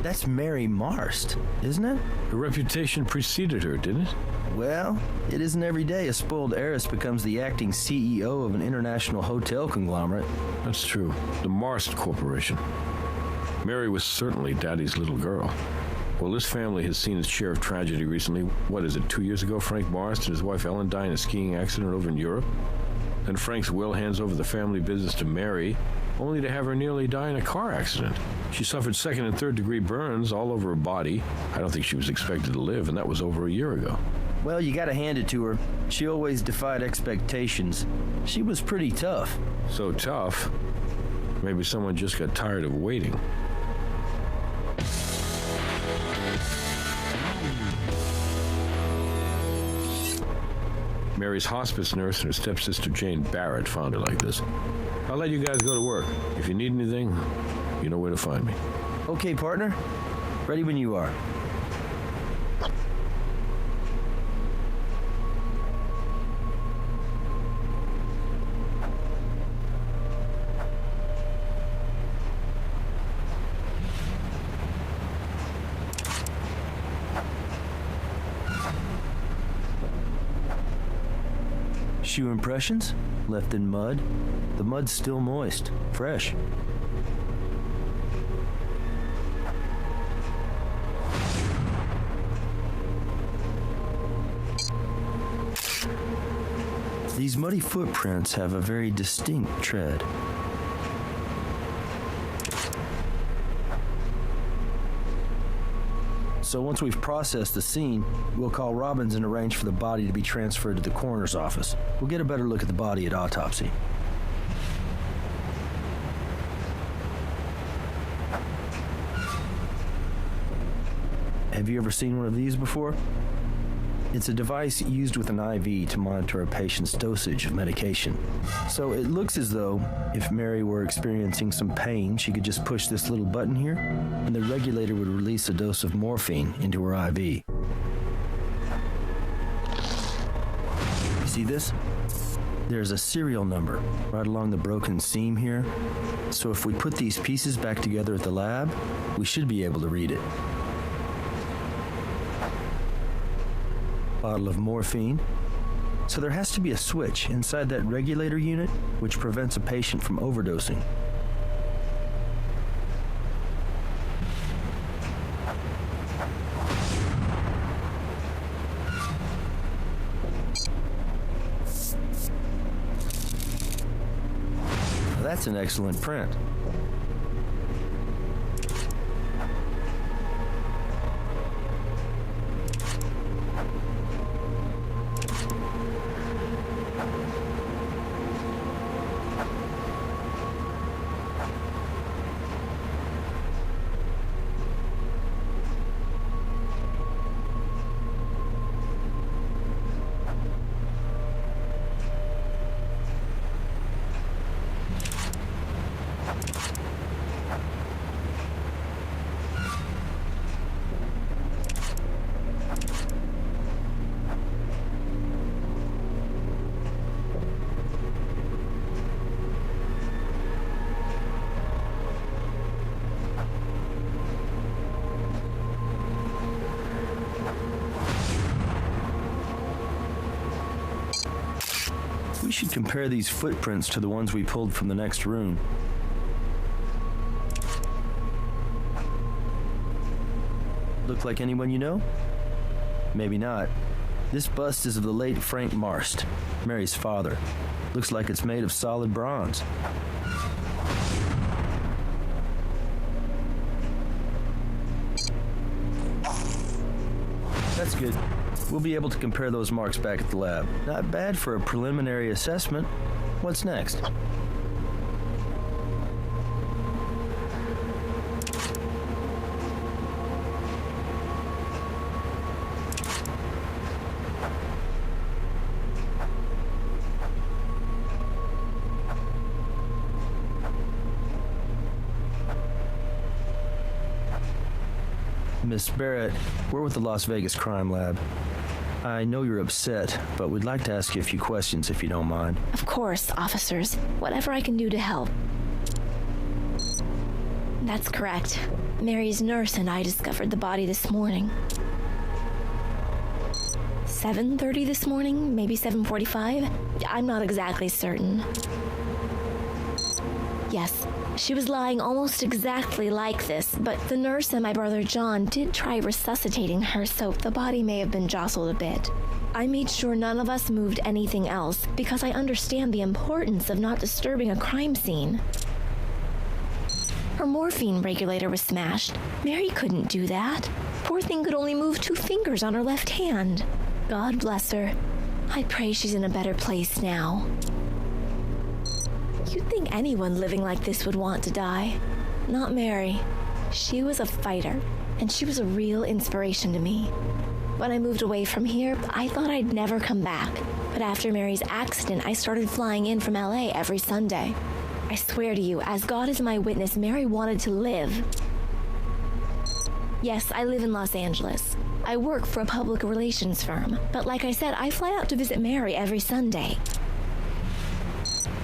That's Mary Marst, isn't it? Her reputation preceded her, didn't it? Well, it isn't every day a spoiled heiress becomes the acting CEO of an international hotel conglomerate. That's true. The Marst Corporation. Mary was certainly Daddy's little girl. Well, this family has seen its share of tragedy recently. What is it, 2 years ago, Frank Marst and his wife Ellen died in a skiing accident over in Europe? Then Frank's will hands over the family business to Mary, only to have her nearly die in a car accident. She suffered second and third degree burns all over her body. I don't think she was expected to live, and that was over a year ago. Well, you gotta hand it to her. She always defied expectations. She was pretty tough. So tough, maybe someone just got tired of waiting. Mary's hospice nurse and her stepsister Jane Barrett found her like this. I'll let you guys go to work. If you need anything, you know where to find me. Okay, partner. Ready when you are. Shoe impressions? Left in mud? The mud's still moist, fresh. These muddy footprints have a very distinct tread. So once we've processed the scene, we'll call Robbins and arrange for the body to be transferred to the coroner's office. We'll get a better look at the body at autopsy. Have you ever seen one of these before? It's a device used with an IV to monitor a patient's dosage of medication. So it looks as though if Mary were experiencing some pain, she could just push this little button here, and the regulator would release a dose of morphine into her IV. You see this? There's a serial number right along the broken seam here. So if we put these pieces back together at the lab, we should be able to read it. Bottle of morphine. So there has to be a switch inside that regulator unit which prevents a patient from overdosing. Now that's an excellent print. We should compare these footprints to the ones we pulled from the next room. Look like anyone you know? Maybe not. This bust is of the late Frank Marst, Mary's father. Looks like it's made of solid bronze. That's good. We'll be able to compare those marks back at the lab. Not bad for a preliminary assessment. What's next? Miss Barrett, we're with the Las Vegas Crime Lab. I know you're upset, but we'd like to ask you a few questions if you don't mind. Of course, officers. Whatever I can do to help. That's correct. Mary's nurse and I discovered the body this morning. 7:30 this morning, maybe 7:45? I'm not exactly certain. Yes, she was lying almost exactly like this, but the nurse and my brother John did try resuscitating her, so the body may have been jostled a bit. I made sure none of us moved anything else because I understand the importance of not disturbing a crime scene. Her morphine regulator was smashed. Mary couldn't do that. Poor thing could only move 2 fingers on her left hand. God bless her. I pray she's in a better place now. You'd think anyone living like this would want to die. Not Mary. She was a fighter, and she was a real inspiration to me. When I moved away from here, I thought I'd never come back. But after Mary's accident, I started flying in from LA every Sunday. I swear to you, as God is my witness, Mary wanted to live. Yes, I live in Los Angeles. I work for a public relations firm, but like I said, I fly out to visit Mary every Sunday.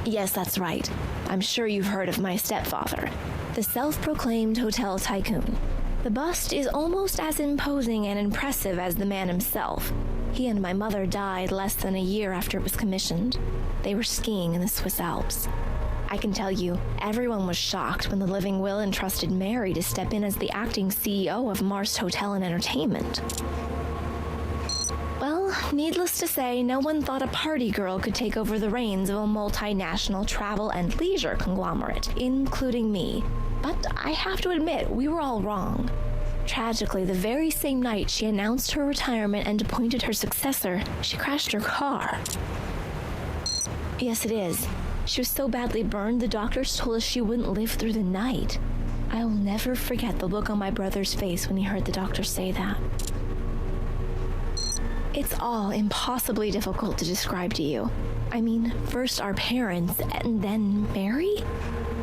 Yes, that's right. I'm sure you've heard of my stepfather, the self-proclaimed hotel tycoon. The bust is almost as imposing and impressive as the man himself. He and my mother died less than a year after it was commissioned. They were skiing in the Swiss Alps. I can tell you, everyone was shocked when the living will entrusted Mary to step in as the acting CEO of Marst Hotel and Entertainment. Well, needless to say, no one thought a party girl could take over the reins of a multinational travel and leisure conglomerate, including me. But I have to admit, we were all wrong. Tragically, the very same night she announced her retirement and appointed her successor, she crashed her car. Yes, it is. She was so badly burned, the doctors told us she wouldn't live through the night. I'll never forget the look on my brother's face when he heard the doctor say that. It's all impossibly difficult to describe to you. I mean, first our parents, and then Mary?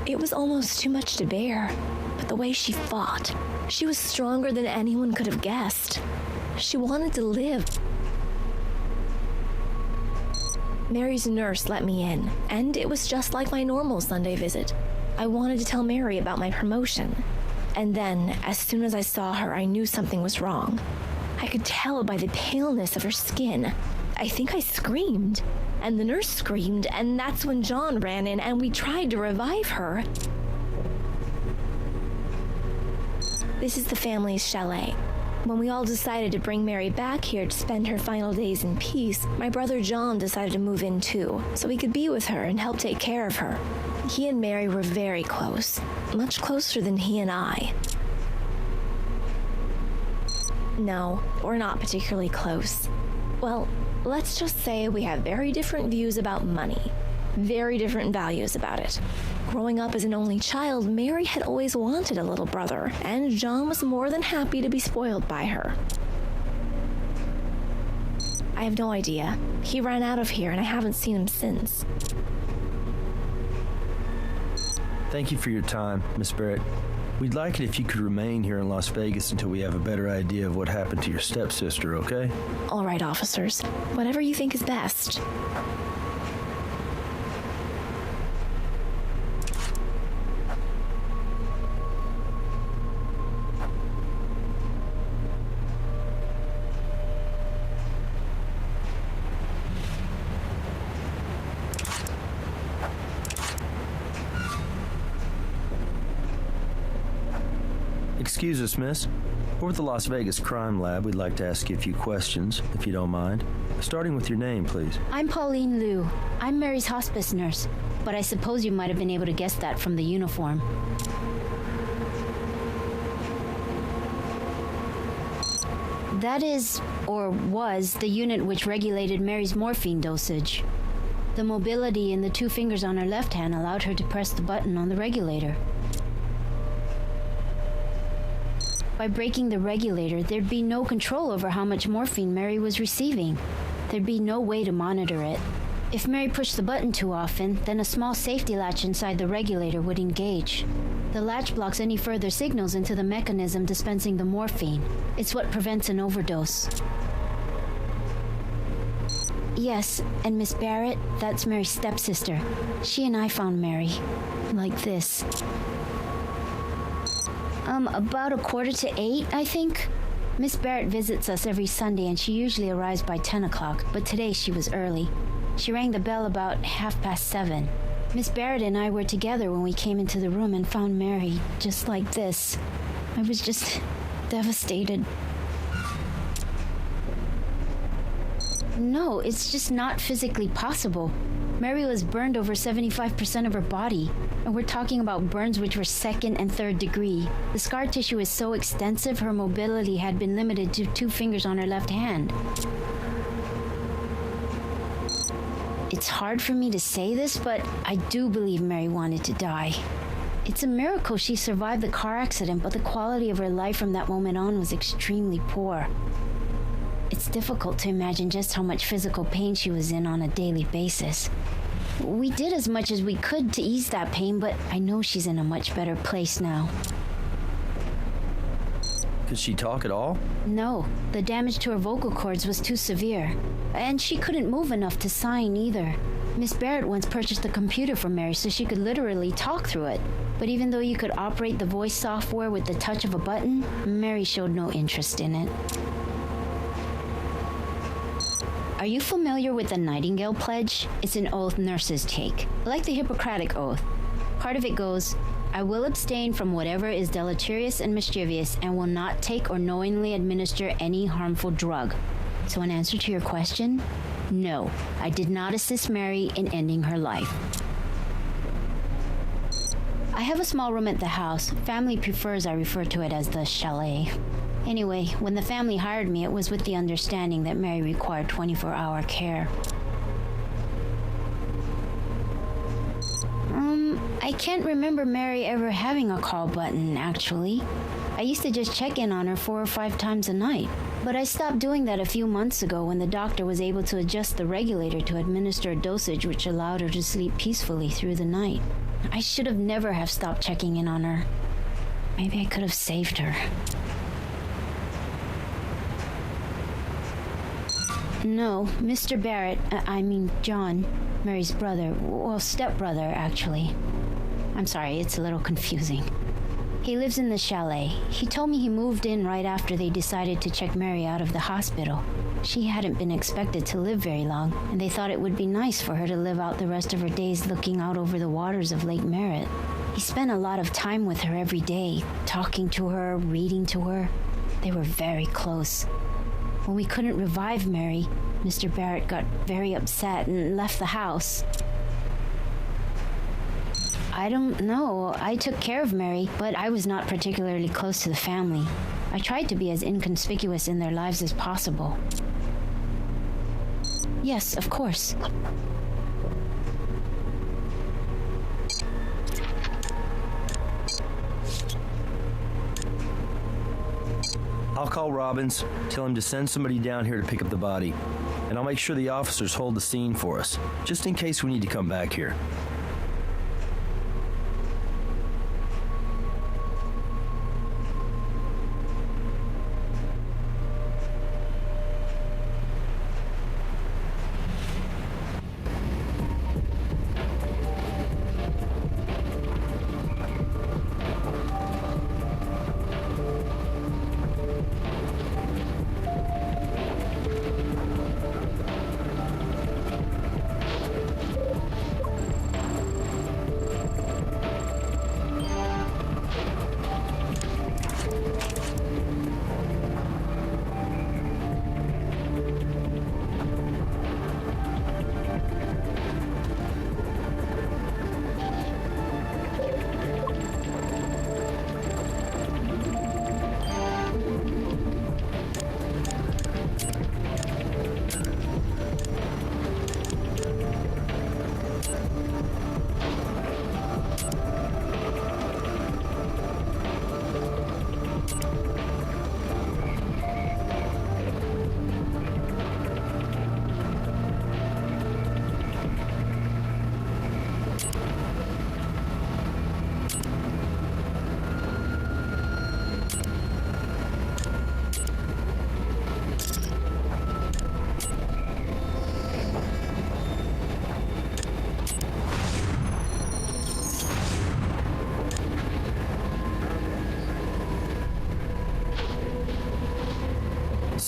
It was almost too much to bear. But the way she fought, she was stronger than anyone could have guessed. She wanted to live. Mary's nurse let me in, and it was just like my normal Sunday visit. I wanted to tell Mary about my promotion. And then, as soon as I saw her, I knew something was wrong. I could tell by the paleness of her skin. I think I screamed, and the nurse screamed, and that's when John ran in and we tried to revive her. This is the family's chalet. When we all decided to bring Mary back here to spend her final days in peace, my brother John decided to move in too, so he could be with her and help take care of her. He and Mary were very close, much closer than he and I. No, we're not particularly close. Well, let's just say we have very different views about money. Very different values about it. Growing up as an only child, Mary had always wanted a little brother, and John was more than happy to be spoiled by her. I have no idea. He ran out of here and I haven't seen him since. Thank you for your time, Miss Barrett. We'd like it if you could remain here in Las Vegas until we have a better idea of what happened to your stepsister, okay? All right, officers. Whatever you think is best. Excuse us, miss. We're with the Las Vegas Crime Lab. We'd like to ask you a few questions, if you don't mind. Starting with your name, please. I'm Pauline Liu. I'm Mary's hospice nurse, but I suppose you might have been able to guess that from the uniform. That is, or was, the unit which regulated Mary's morphine dosage. The mobility in the 2 fingers on her left hand allowed her to press the button on the regulator. By breaking the regulator, there'd be no control over how much morphine Mary was receiving. There'd be no way to monitor it. If Mary pushed the button too often, then a small safety latch inside the regulator would engage. The latch blocks any further signals into the mechanism dispensing the morphine. It's what prevents an overdose. Yes, and Miss Barrett, that's Mary's stepsister. She and I found Mary. Like this. About 7:45, I think. Miss Barrett visits us every Sunday and she usually arrives by 10 o'clock, but today she was early. She rang the bell about 7:30. Miss Barrett and I were together when we came into the room and found Mary just like this. I was just devastated. No, it's just not physically possible. Mary was burned over 75% of her body, and we're talking about burns which were second and third degree. The scar tissue is so extensive, her mobility had been limited to 2 fingers on her left hand. It's hard for me to say this, but I do believe Mary wanted to die. It's a miracle she survived the car accident, but the quality of her life from that moment on was extremely poor. It's difficult to imagine just how much physical pain she was in on a daily basis. We did as much as we could to ease that pain, but I know she's in a much better place now. Could she talk at all? No, the damage to her vocal cords was too severe, and she couldn't move enough to sign either. Miss Barrett once purchased a computer for Mary so she could literally talk through it. But even though you could operate the voice software with the touch of a button, Mary showed no interest in it. Are you familiar with the Nightingale Pledge? It's an oath nurses take, like the Hippocratic Oath. Part of it goes, I will abstain from whatever is deleterious and mischievous and will not take or knowingly administer any harmful drug. So in answer to your question, no, I did not assist Mary in ending her life. I have a small room at the house. Family prefers I refer to it as the chalet. Anyway, when the family hired me, it was with the understanding that Mary required 24-hour care. I can't remember Mary ever having a call button, actually. I used to just check in on her 4 or 5 times a night. But I stopped doing that a few months ago when the doctor was able to adjust the regulator to administer a dosage which allowed her to sleep peacefully through the night. I should have never have stopped checking in on her. Maybe I could have saved her. No, Mr. Barrett, John, Mary's brother, well, stepbrother, actually. I'm sorry, it's a little confusing. He lives in the chalet. He told me he moved in right after they decided to check Mary out of the hospital. She hadn't been expected to live very long, and they thought it would be nice for her to live out the rest of her days looking out over the waters of Lake Merritt. He spent a lot of time with her every day, talking to her, reading to her. They were very close. When we couldn't revive Mary, Mr. Barrett got very upset and left the house. I don't know. I took care of Mary, but I was not particularly close to the family. I tried to be as inconspicuous in their lives as possible. Yes, of course. I'll call Robbins, tell him to send somebody down here to pick up the body, and I'll make sure the officers hold the scene for us, just in case we need to come back here.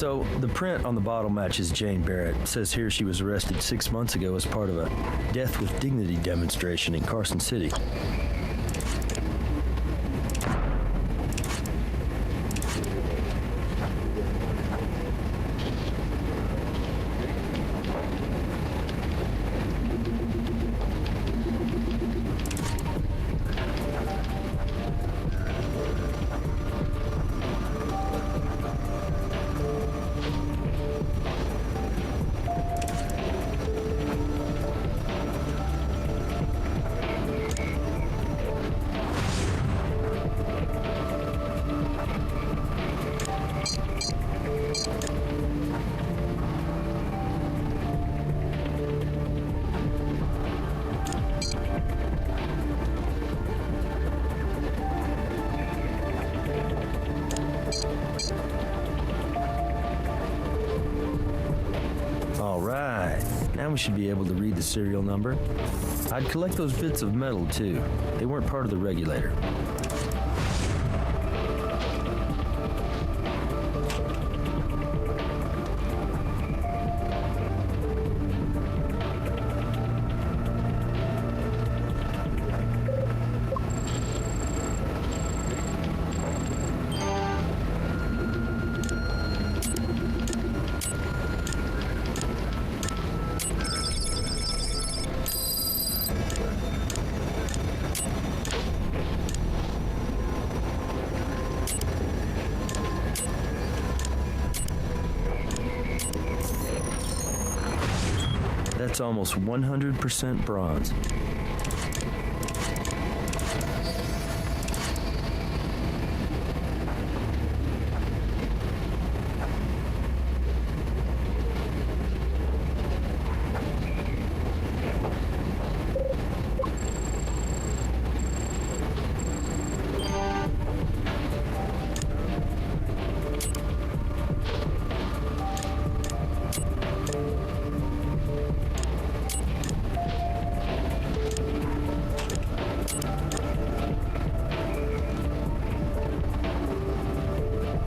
So, the print on the bottle matches Jane Barrett. It says here she was arrested 6 months ago as part of a Death with Dignity demonstration in Carson City. Alright, now we should be able to read the serial number. I'd collect those bits of metal too. They weren't part of the regulator. That's almost 100% bronze.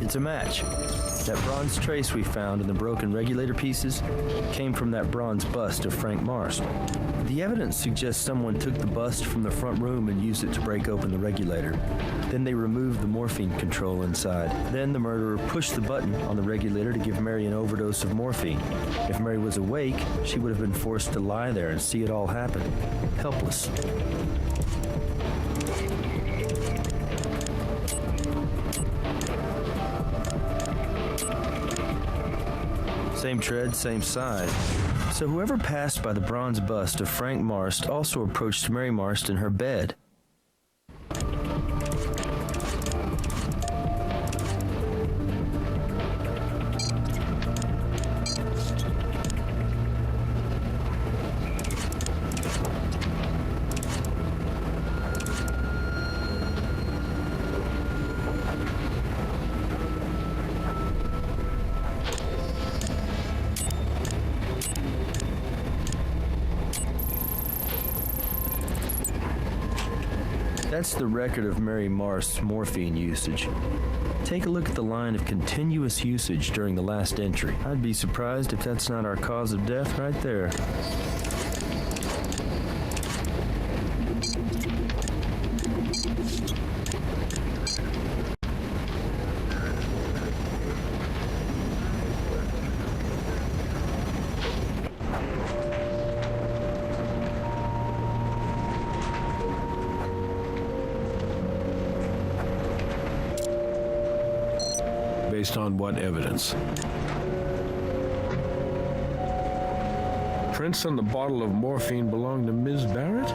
It's a match. That bronze trace we found in the broken regulator pieces came from that bronze bust of Frank Marst. The evidence suggests someone took the bust from the front room and used it to break open the regulator. Then they removed the morphine control inside. Then the murderer pushed the button on the regulator to give Mary an overdose of morphine. If Mary was awake, she would have been forced to lie there and see it all happen, helpless. Same tread, same size. So whoever passed by the bronze bust of Frank Marst also approached Mary Marst in her bed. That's the record of Mary Marst's morphine usage. Take a look at the line of continuous usage during the last entry. I'd be surprised if that's not our cause of death right there. Based on what evidence? Prints on the bottle of morphine belong to Ms. Barrett?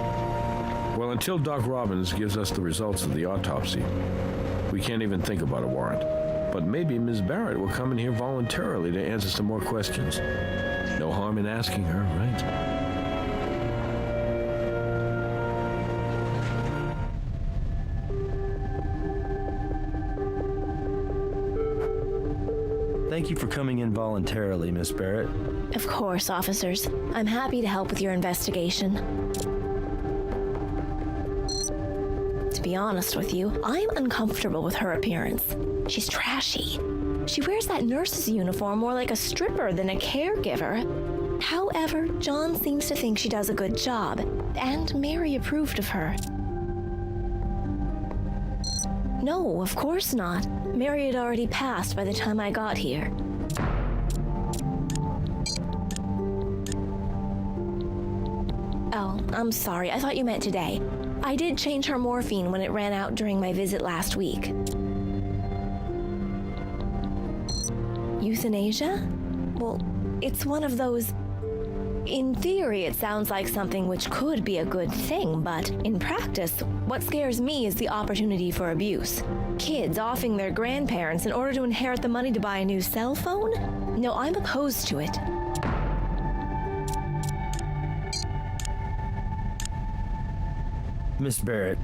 Well, until Doc Robbins gives us the results of the autopsy, we can't even think about a warrant. But maybe Ms. Barrett will come in here voluntarily to answer some more questions. No harm in asking her, right? Thank you for coming in voluntarily, Miss Barrett. Of course, officers. I'm happy to help with your investigation. To be honest with you, I'm uncomfortable with her appearance. She's trashy. She wears that nurse's uniform more like a stripper than a caregiver. However, John seems to think she does a good job, and Mary approved of her. No, of course not. Mary had already passed by the time I got here. Oh, I'm sorry. I thought you meant today. I did change her morphine when it ran out during my visit last week. Euthanasia? Well, it's one of those... In theory, it sounds like something which could be a good thing, but in practice, what scares me is the opportunity for abuse. Kids offing their grandparents in order to inherit the money to buy a new cell phone? No, I'm opposed to it. Miss Barrett,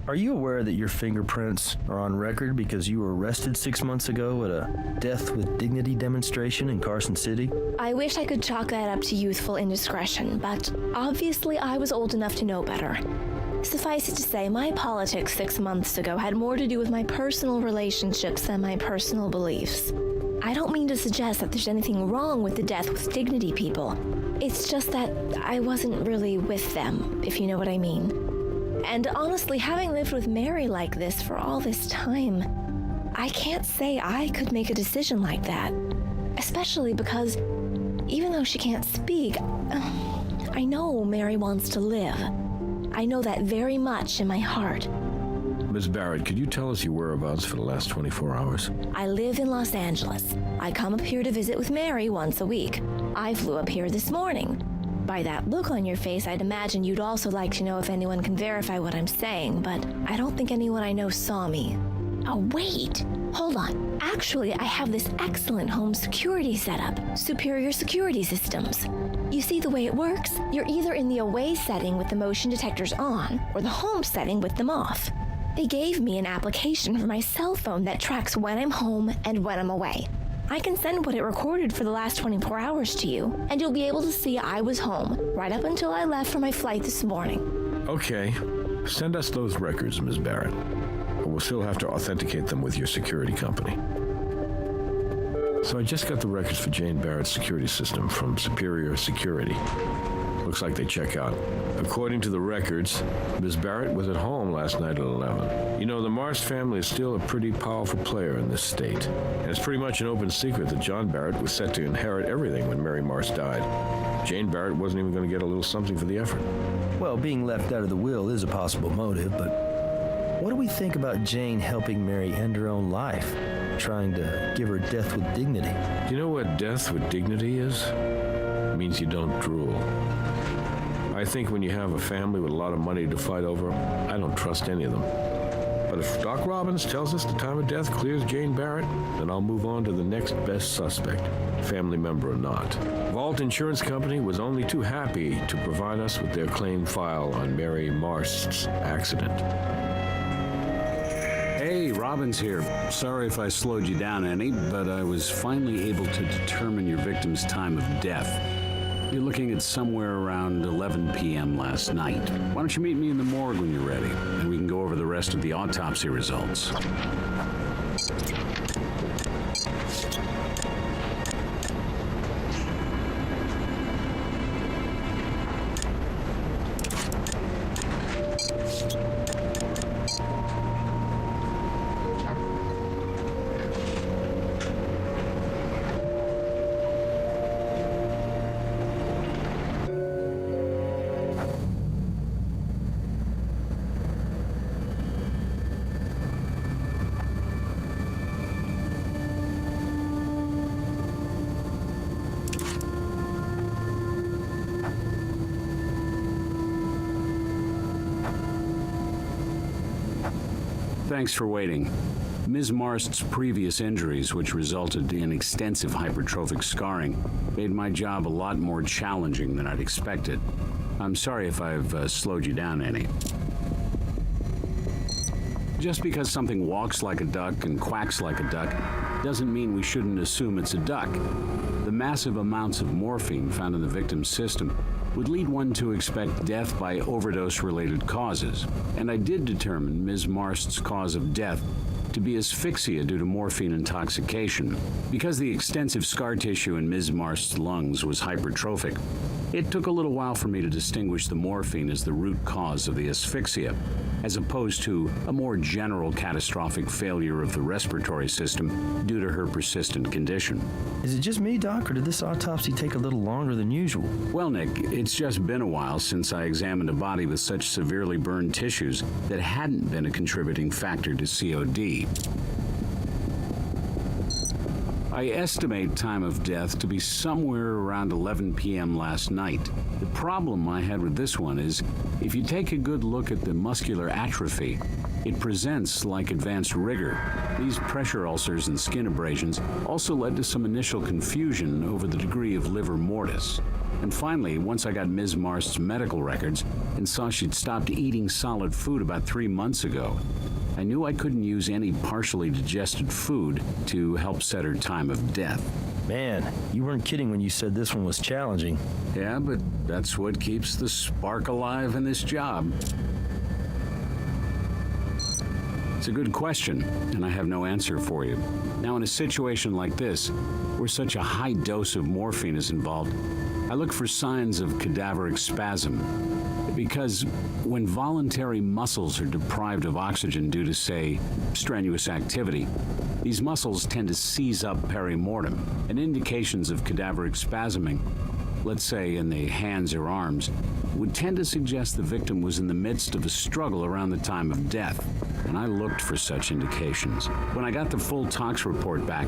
are you aware that your fingerprints are on record because you were arrested 6 months ago at a Death with Dignity demonstration in Carson City? I wish I could chalk that up to youthful indiscretion, but obviously I was old enough to know better. Suffice it to say, my politics 6 months ago had more to do with my personal relationships than my personal beliefs. I don't mean to suggest that there's anything wrong with the Death with Dignity people. It's just that I wasn't really with them, if you know what I mean. And honestly, having lived with Mary like this for all this time, I can't say I could make a decision like that. Especially because, even though she can't speak, I know Mary wants to live. I know that very much in my heart. Ms. Barrett, could you tell us your whereabouts for the last 24 hours? I live in Los Angeles. I come up here to visit with Mary once a week. I flew up here this morning. By that look on your face, I'd imagine you'd also like to know if anyone can verify what I'm saying, but I don't think anyone I know saw me. Oh, wait! Hold on. Actually, I have this excellent home security setup, Superior Security Systems. You see the way it works? You're either in the away setting with the motion detectors on, or the home setting with them off. They gave me an application for my cell phone that tracks when I'm home and when I'm away. I can send what it recorded for the last 24 hours to you, and you'll be able to see I was home, right up until I left for my flight this morning. Okay. Send us those records, Ms. Barrett. But we'll still have to authenticate them with your security company. So I just got the records for Jane Barrett's security system from Superior Security. Looks like they check out. According to the records, Ms. Barrett was at home last night at 11. You know, the Marsh family is still a pretty powerful player in this state. And it's pretty much an open secret that John Barrett was set to inherit everything when Mary Marsh died. Jane Barrett wasn't even going to get a little something for the effort. Well, being left out of the will is a possible motive, but what do we think about Jane helping Mary end her own life, trying to give her death with dignity? Do you know what death with dignity is? It means you don't drool. I think when you have a family with a lot of money to fight over, I don't trust any of them. But if Doc Robbins tells us the time of death clears Jane Barrett, then I'll move on to the next best suspect, family member or not. Vault Insurance Company was only too happy to provide us with their claim file on Mary Marsh's accident. Hey, Robbins here. Sorry if I slowed you down any, but I was finally able to determine your victim's time of death. You're looking at somewhere around 11 p.m. last night. Why don't you meet me in the morgue when you're ready, and we can go over the rest of the autopsy results. Thanks for waiting. Ms. Marst's previous injuries, which resulted in extensive hypertrophic scarring, made my job a lot more challenging than I'd expected. I'm sorry if I've slowed you down any. Just because something walks like a duck and quacks like a duck doesn't mean we shouldn't assume it's a duck. The massive amounts of morphine found in the victim's system would lead one to expect death by overdose-related causes, and I did determine Ms. Marst's cause of death to be asphyxia due to morphine intoxication. Because the extensive scar tissue in Ms. Marst's lungs was hypertrophic, it took a little while for me to distinguish the morphine as the root cause of the asphyxia, as opposed to a more general catastrophic failure of the respiratory system due to her persistent condition. Is it just me, Doc, or did this autopsy take a little longer than usual? Well, Nick, it's just been a while since I examined a body with such severely burned tissues that hadn't been a contributing factor to COD. I estimate time of death to be somewhere around 11 p.m. last night. The problem I had with this one is, if you take a good look at the muscular atrophy, it presents like advanced rigor. These pressure ulcers and skin abrasions also led to some initial confusion over the degree of livor mortis. And finally, once I got Ms. Marst's medical records and saw she'd stopped eating solid food about 3 months ago, I knew I couldn't use any partially digested food to help set her time of death. Man, you weren't kidding when you said this one was challenging. Yeah, but that's what keeps the spark alive in this job. It's a good question, and I have no answer for you. Now, in a situation like this, where such a high dose of morphine is involved, I look for signs of cadaveric spasm. Because when voluntary muscles are deprived of oxygen due to, say, strenuous activity, these muscles tend to seize up perimortem, and indications of cadaveric spasming, let's say in the hands or arms, would tend to suggest the victim was in the midst of a struggle around the time of death, and I looked for such indications. When I got the full tox report back,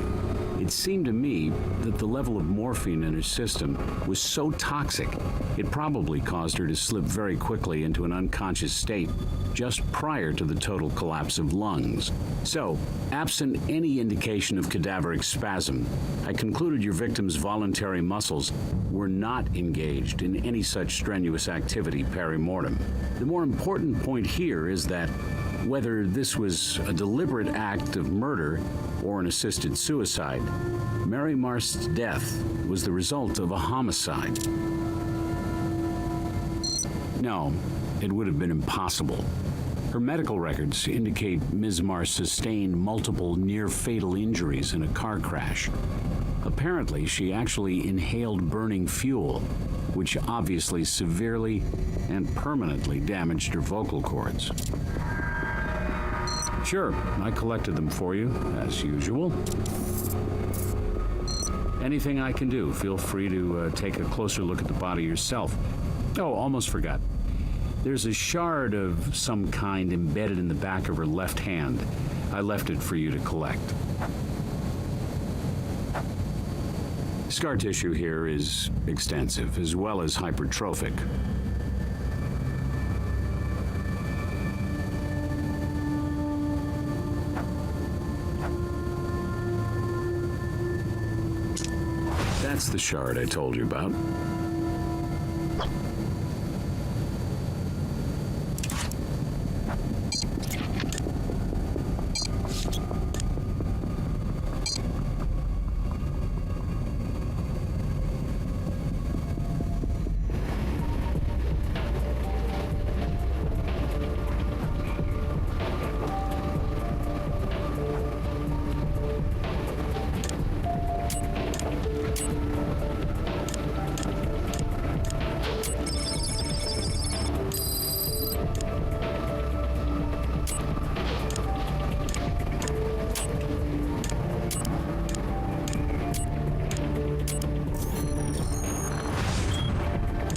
it seemed to me that the level of morphine in her system was so toxic, it probably caused her to slip very quickly into an unconscious state just prior to the total collapse of lungs. So, absent any indication of cadaveric spasm, I concluded your victim's voluntary muscles were not engaged in any such strenuous activity perimortem. The more important point here is that whether this was a deliberate act of murder or an assisted suicide, Mary Marst's death was the result of a homicide. No, it would have been impossible. Her medical records indicate Ms. Marst sustained multiple near-fatal injuries in a car crash. Apparently, she actually inhaled burning fuel, which obviously severely and permanently damaged her vocal cords. Sure, I collected them for you, as usual. Anything I can do, feel free to take a closer look at the body yourself. Oh, almost forgot. There's a shard of some kind embedded in the back of her left hand. I left it for you to collect. Scar tissue here is extensive, as well as hypertrophic. That's the shard I told you about.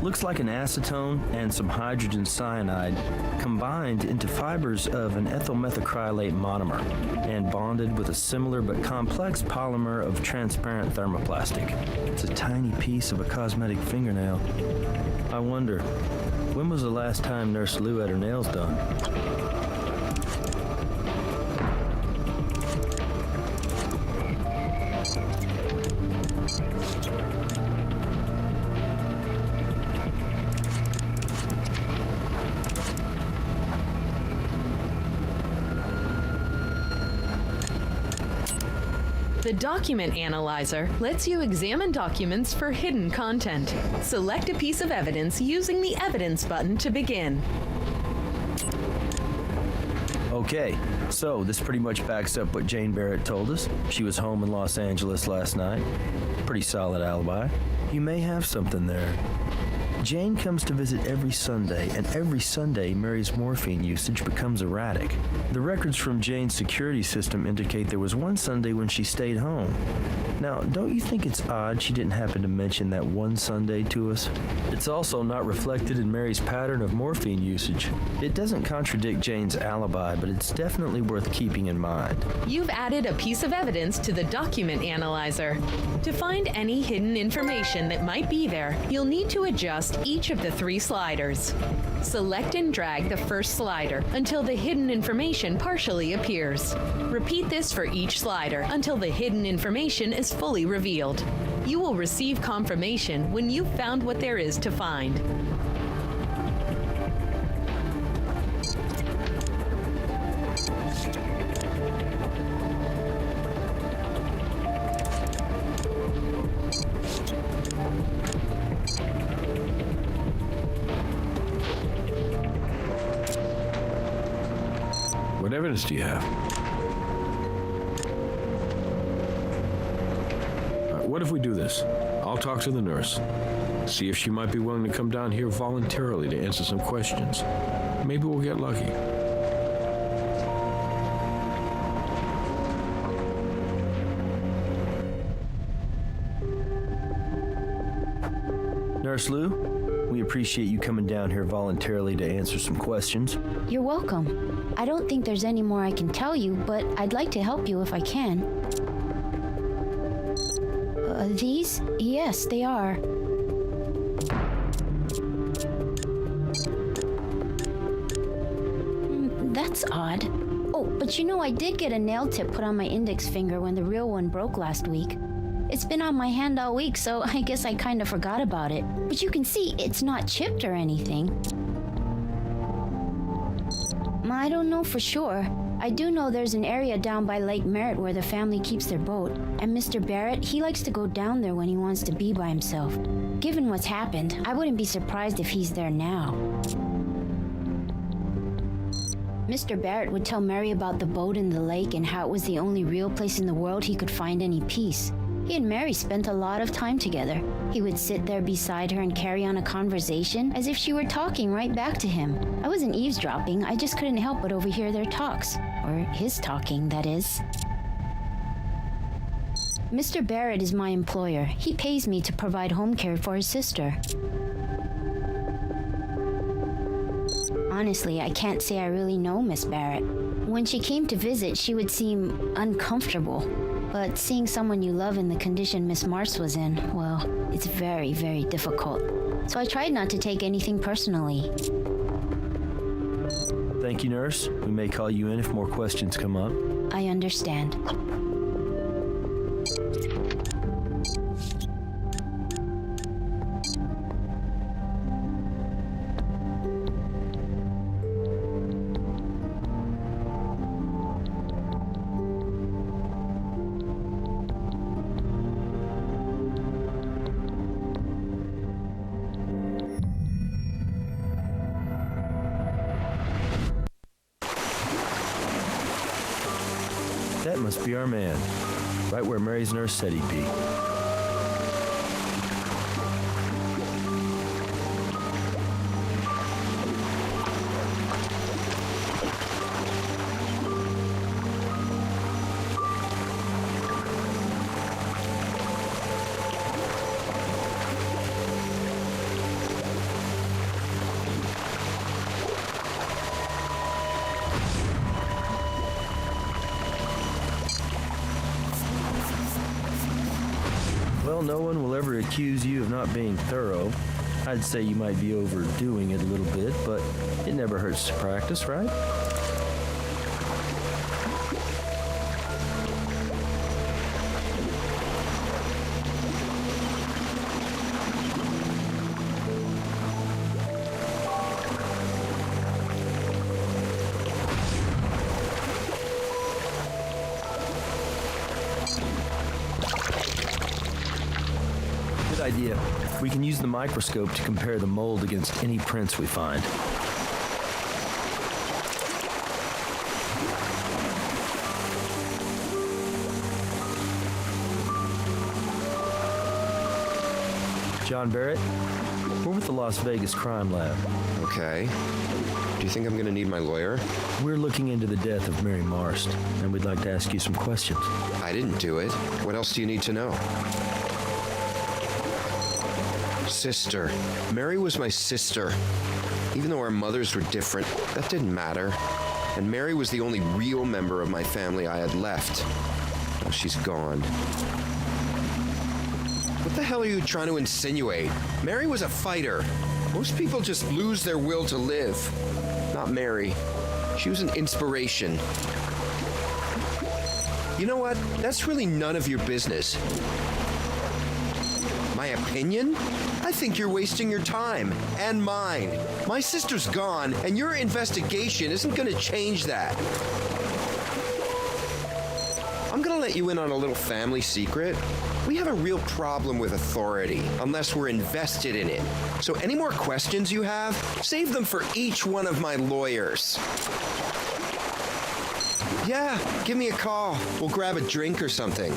Looks like an acetone and some hydrogen cyanide combined into fibers of an ethyl methacrylate monomer and bonded with a similar but complex polymer of transparent thermoplastic. It's a tiny piece of a cosmetic fingernail. I wonder, when was the last time Nurse Lou had her nails done? The Document Analyzer lets you examine documents for hidden content. Select a piece of evidence using the Evidence button to begin. Okay, so this pretty much backs up what Jane Barrett told us. She was home in Los Angeles last night. Pretty solid alibi. You may have something there. Jane comes to visit every Sunday, and every Sunday Mary's morphine usage becomes erratic. The records from Jane's security system indicate there was one Sunday when she stayed home. Now, don't you think it's odd she didn't happen to mention that one Sunday to us? It's also not reflected in Mary's pattern of morphine usage. It doesn't contradict Jane's alibi, but it's definitely worth keeping in mind. You've added a piece of evidence to the document analyzer. To find any hidden information that might be there, you'll need to adjust each of the 3 sliders. Select and drag the first slider until the hidden information partially appears. Repeat this for each slider until the hidden information is fully revealed. You will receive confirmation when you've found what there is to find. What evidence do you have? What if we do this? I'll talk to the nurse. See if she might be willing to come down here voluntarily to answer some questions. Maybe we'll get lucky. Nurse Lou, we appreciate you coming down here voluntarily to answer some questions. You're welcome. I don't think there's any more I can tell you, but I'd like to help you if I can. These? Yes, they are. That's odd. Oh, but you know I did get a nail tip put on my index finger when the real one broke last week. It's been on my hand all week, so I guess I kind of forgot about it. But you can see it's not chipped or anything. I don't know for sure. I do know there's an area down by Lake Merritt where the family keeps their boat, and Mr. Barrett, he likes to go down there when he wants to be by himself. Given what's happened, I wouldn't be surprised if he's there now. Mr. Barrett would tell Mary about the boat in the lake and how it was the only real place in the world he could find any peace. He and Mary spent a lot of time together. He would sit there beside her and carry on a conversation as if she were talking right back to him. I wasn't eavesdropping, I just couldn't help but overhear their talks. Or his talking, that is. Mr. Barrett is my employer. He pays me to provide home care for his sister. Honestly, I can't say I really know Miss Barrett. When she came to visit, she would seem uncomfortable. But seeing someone you love in the condition Miss Marsh was in, well, it's very, very difficult. So I tried not to take anything personally. Thank you, nurse. We may call you in if more questions come up. I understand. That must be our man, right where Mary's nurse said he'd be. Well, no one will ever accuse you of not being thorough. I'd say you might be overdoing it a little bit, but it never hurts to practice, right? Good idea. We can use the microscope to compare the mold against any prints we find. John Barrett, we're with the Las Vegas Crime Lab. Okay. Do you think I'm gonna need my lawyer? We're looking into the death of Mary Marst, and we'd like to ask you some questions. I didn't do it. What else do you need to know? Sister. Mary was my sister. Even though our mothers were different, that didn't matter. And Mary was the only real member of my family I had left. Oh, she's gone. What the hell are you trying to insinuate? Mary was a fighter. Most people just lose their will to live. Not Mary. She was an inspiration. You know what? That's really none of your business. My opinion? I think you're wasting your time and mine. My sister's gone, and your investigation isn't going to change that. I'm going to let you in on a little family secret. We have a real problem with authority unless we're invested in it. So any more questions you have, save them for each one of my lawyers. Yeah, give me a call. We'll grab a drink or something.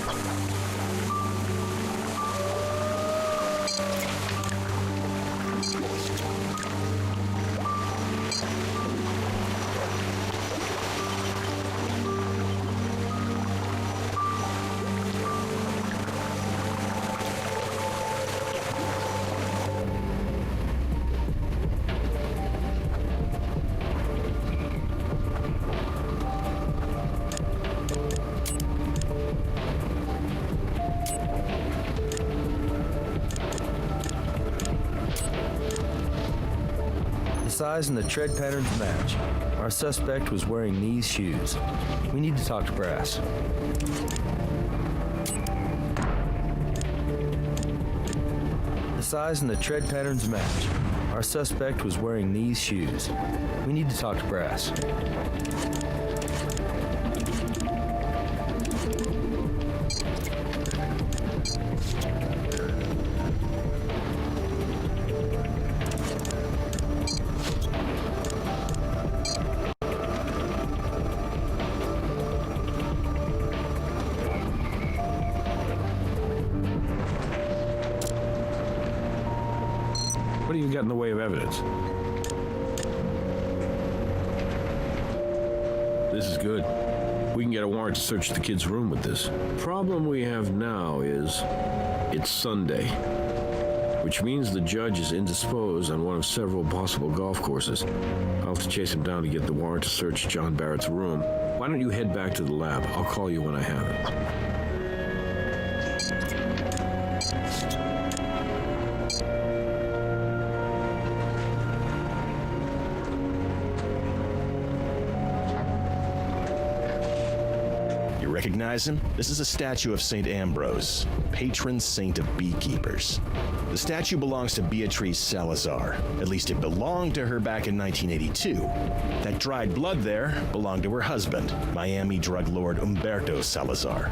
Size and the tread patterns match. Our suspect was wearing these shoes. We need to talk to brass. The size and the tread patterns match. Our suspect was wearing these shoes. We need to talk to brass. What do you got in the way of evidence? This is good. We can get a warrant to search the kid's room with this. Problem we have now is it's Sunday, which means the judge is indisposed on one of several possible golf courses. I'll have to chase him down to get the warrant to search John Barrett's room. Why don't you head back to the lab? I'll call you when I have it. Recognize him? This is a statue of St. Ambrose, patron saint of beekeepers. The statue belongs to Beatrice Salazar. At least it belonged to her back in 1982. That dried blood there belonged to her husband, Miami drug lord Humberto Salazar.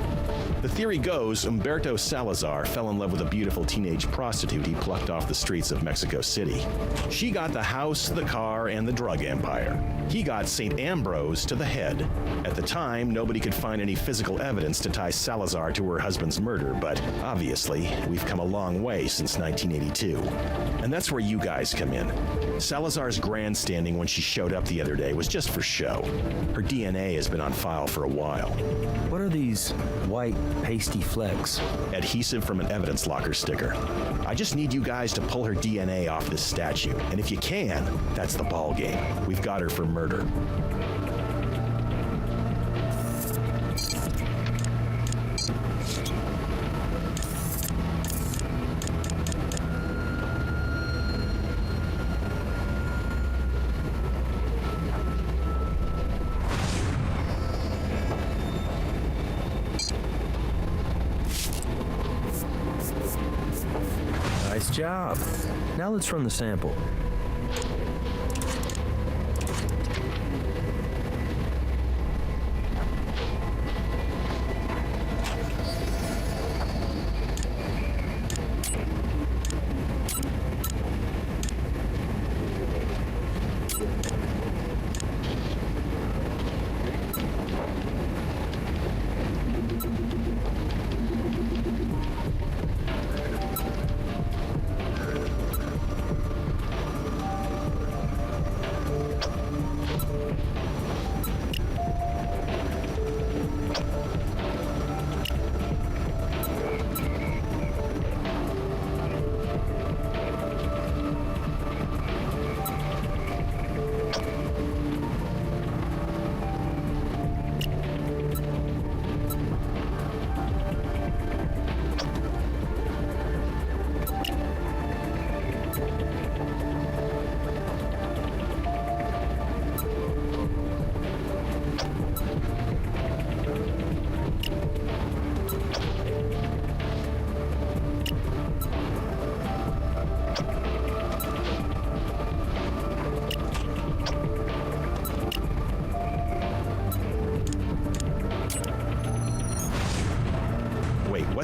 The theory goes Humberto Salazar fell in love with a beautiful teenage prostitute he plucked off the streets of Mexico City. She got the house, the car, and the drug empire. He got St. Ambrose to the head. At the time, nobody could find any physical evidence to tie Salazar to her husband's murder, but obviously, we've come a long way since 1982. And that's where you guys come in. Salazar's grandstanding when she showed up the other day was just for show. Her DNA has been on file for a while. What are these white, pasty flecks? Adhesive from an evidence locker sticker. I just need you guys to pull her DNA off this statue, and if you can, that's the ball game. We've got her for murder. Nice job. Now let's run the sample.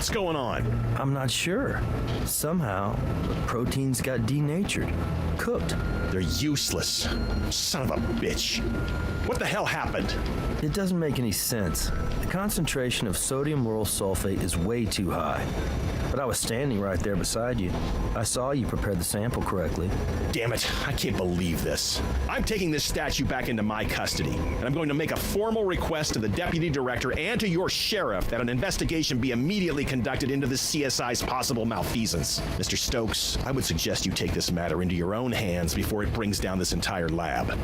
heck's going on? I'm not sure. Somehow, the proteins got denatured, cooked. They're useless. Son of a bitch. What the hell happened? It doesn't make any sense. The concentration of sodium lauryl sulfate is way too high. But I was standing right there beside you. I saw you prepare the sample correctly. Damn it, I can't believe this. I'm taking this statue back into my custody, and I'm going to make a formal request to the deputy director and to your sheriff that an investigation be immediately conducted into the CSI's possible malfeasance. Mr. Stokes, I would suggest you take this matter into your own hands before it brings down this entire lab.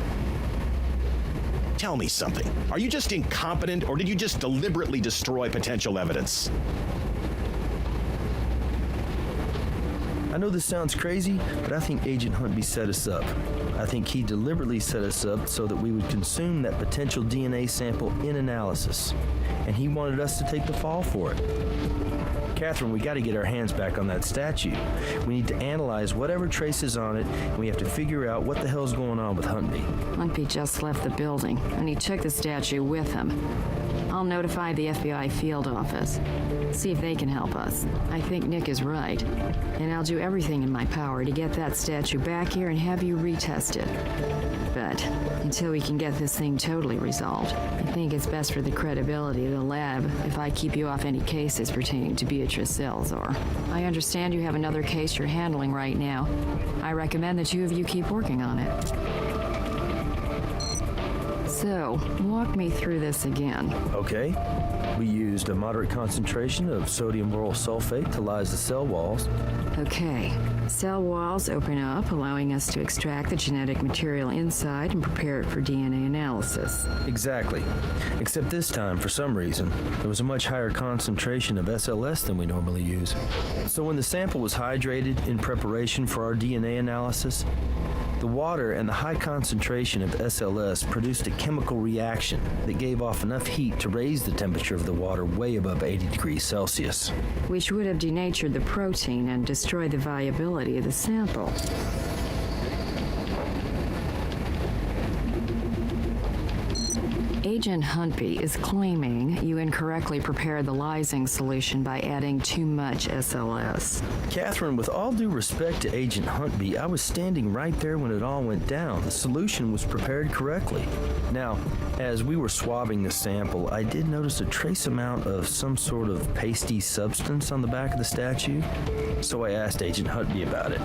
Tell me something. Are you just incompetent, or did you just deliberately destroy potential evidence? I know this sounds crazy, but I think Agent Huntby set us up. I think he deliberately set us up so that we would consume that potential DNA sample in analysis. And he wanted us to take the fall for it. Catherine, we got to get our hands back on that statue. We need to analyze whatever traces on it, and we have to figure out what the hell's going on with Huntby. Huntby just left the building, and he took the statue with him. I'll notify the FBI field office. See if they can help us. I think Nick is right. And I'll do everything in my power to get that statue back here and have you retested. But until we can get this thing totally resolved, I think it's best for the credibility of the lab if I keep you off any cases pertaining to Beatrice Salazar. I understand you have another case you're handling right now. I recommend the two of you keep working on it. So, walk me through this again. Okay. We used a moderate concentration of sodium lauryl sulfate to lyse the cell walls. Okay. Cell walls open up, allowing us to extract the genetic material inside and prepare it for DNA analysis. Exactly. Except this time, for some reason, there was a much higher concentration of SLS than we normally use. So when the sample was hydrated in preparation for our DNA analysis, the water and the high concentration of SLS produced a chemical reaction that gave off enough heat to raise the temperature of the water way above 80 degrees Celsius. Which would have denatured the protein and destroyed the viability of the sample. Agent Huntby is claiming you incorrectly prepared the lysing solution by adding too much SLS. Catherine, with all due respect to Agent Huntby, I was standing right there when it all went down. The solution was prepared correctly. Now, as we were swabbing the sample, I did notice a trace amount of some sort of pasty substance on the back of the statue. So I asked Agent Huntby about it,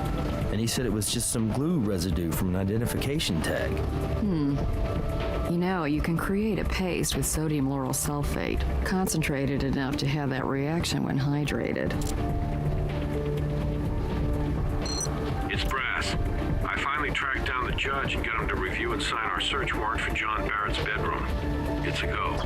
and he said it was just some glue residue from an identification tag. You know, you can create a paste with sodium lauryl sulfate, concentrated enough to have that reaction when hydrated. It's Brass. I finally tracked down the judge and got him to review and sign our search warrant for John Barrett's bedroom. It's a go.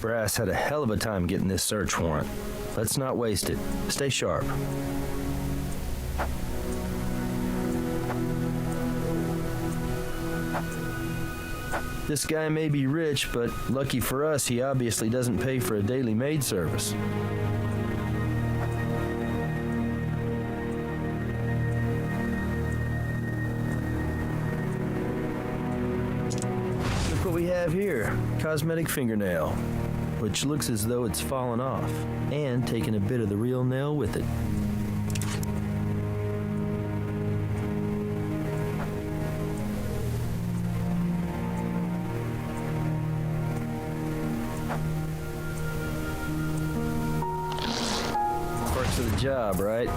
Brass had a hell of a time getting this search warrant. Let's not waste it. Stay sharp. This guy may be rich, but lucky for us, he obviously doesn't pay for a daily maid service. Look what we have here. Cosmetic fingernail, which looks as though it's fallen off, and taken a bit of the real nail with it. Parts of the job, right?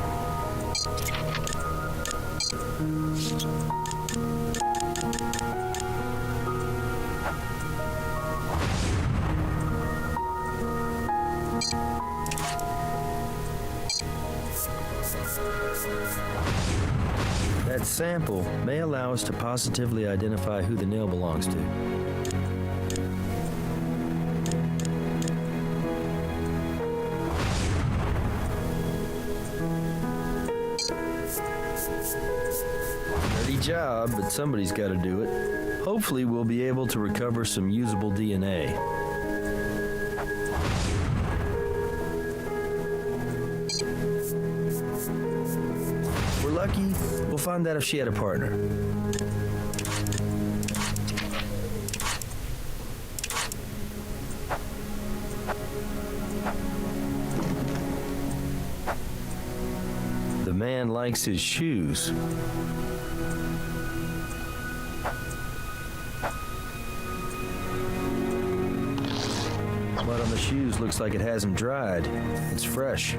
That sample may allow us to positively identify who the nail belongs to. Dirty job, but somebody's got to do it. Hopefully, we'll be able to recover some usable DNA. If we're lucky, we'll find out if she had a partner. The man likes his shoes. Mud on the shoes looks like it hasn't dried. It's fresh.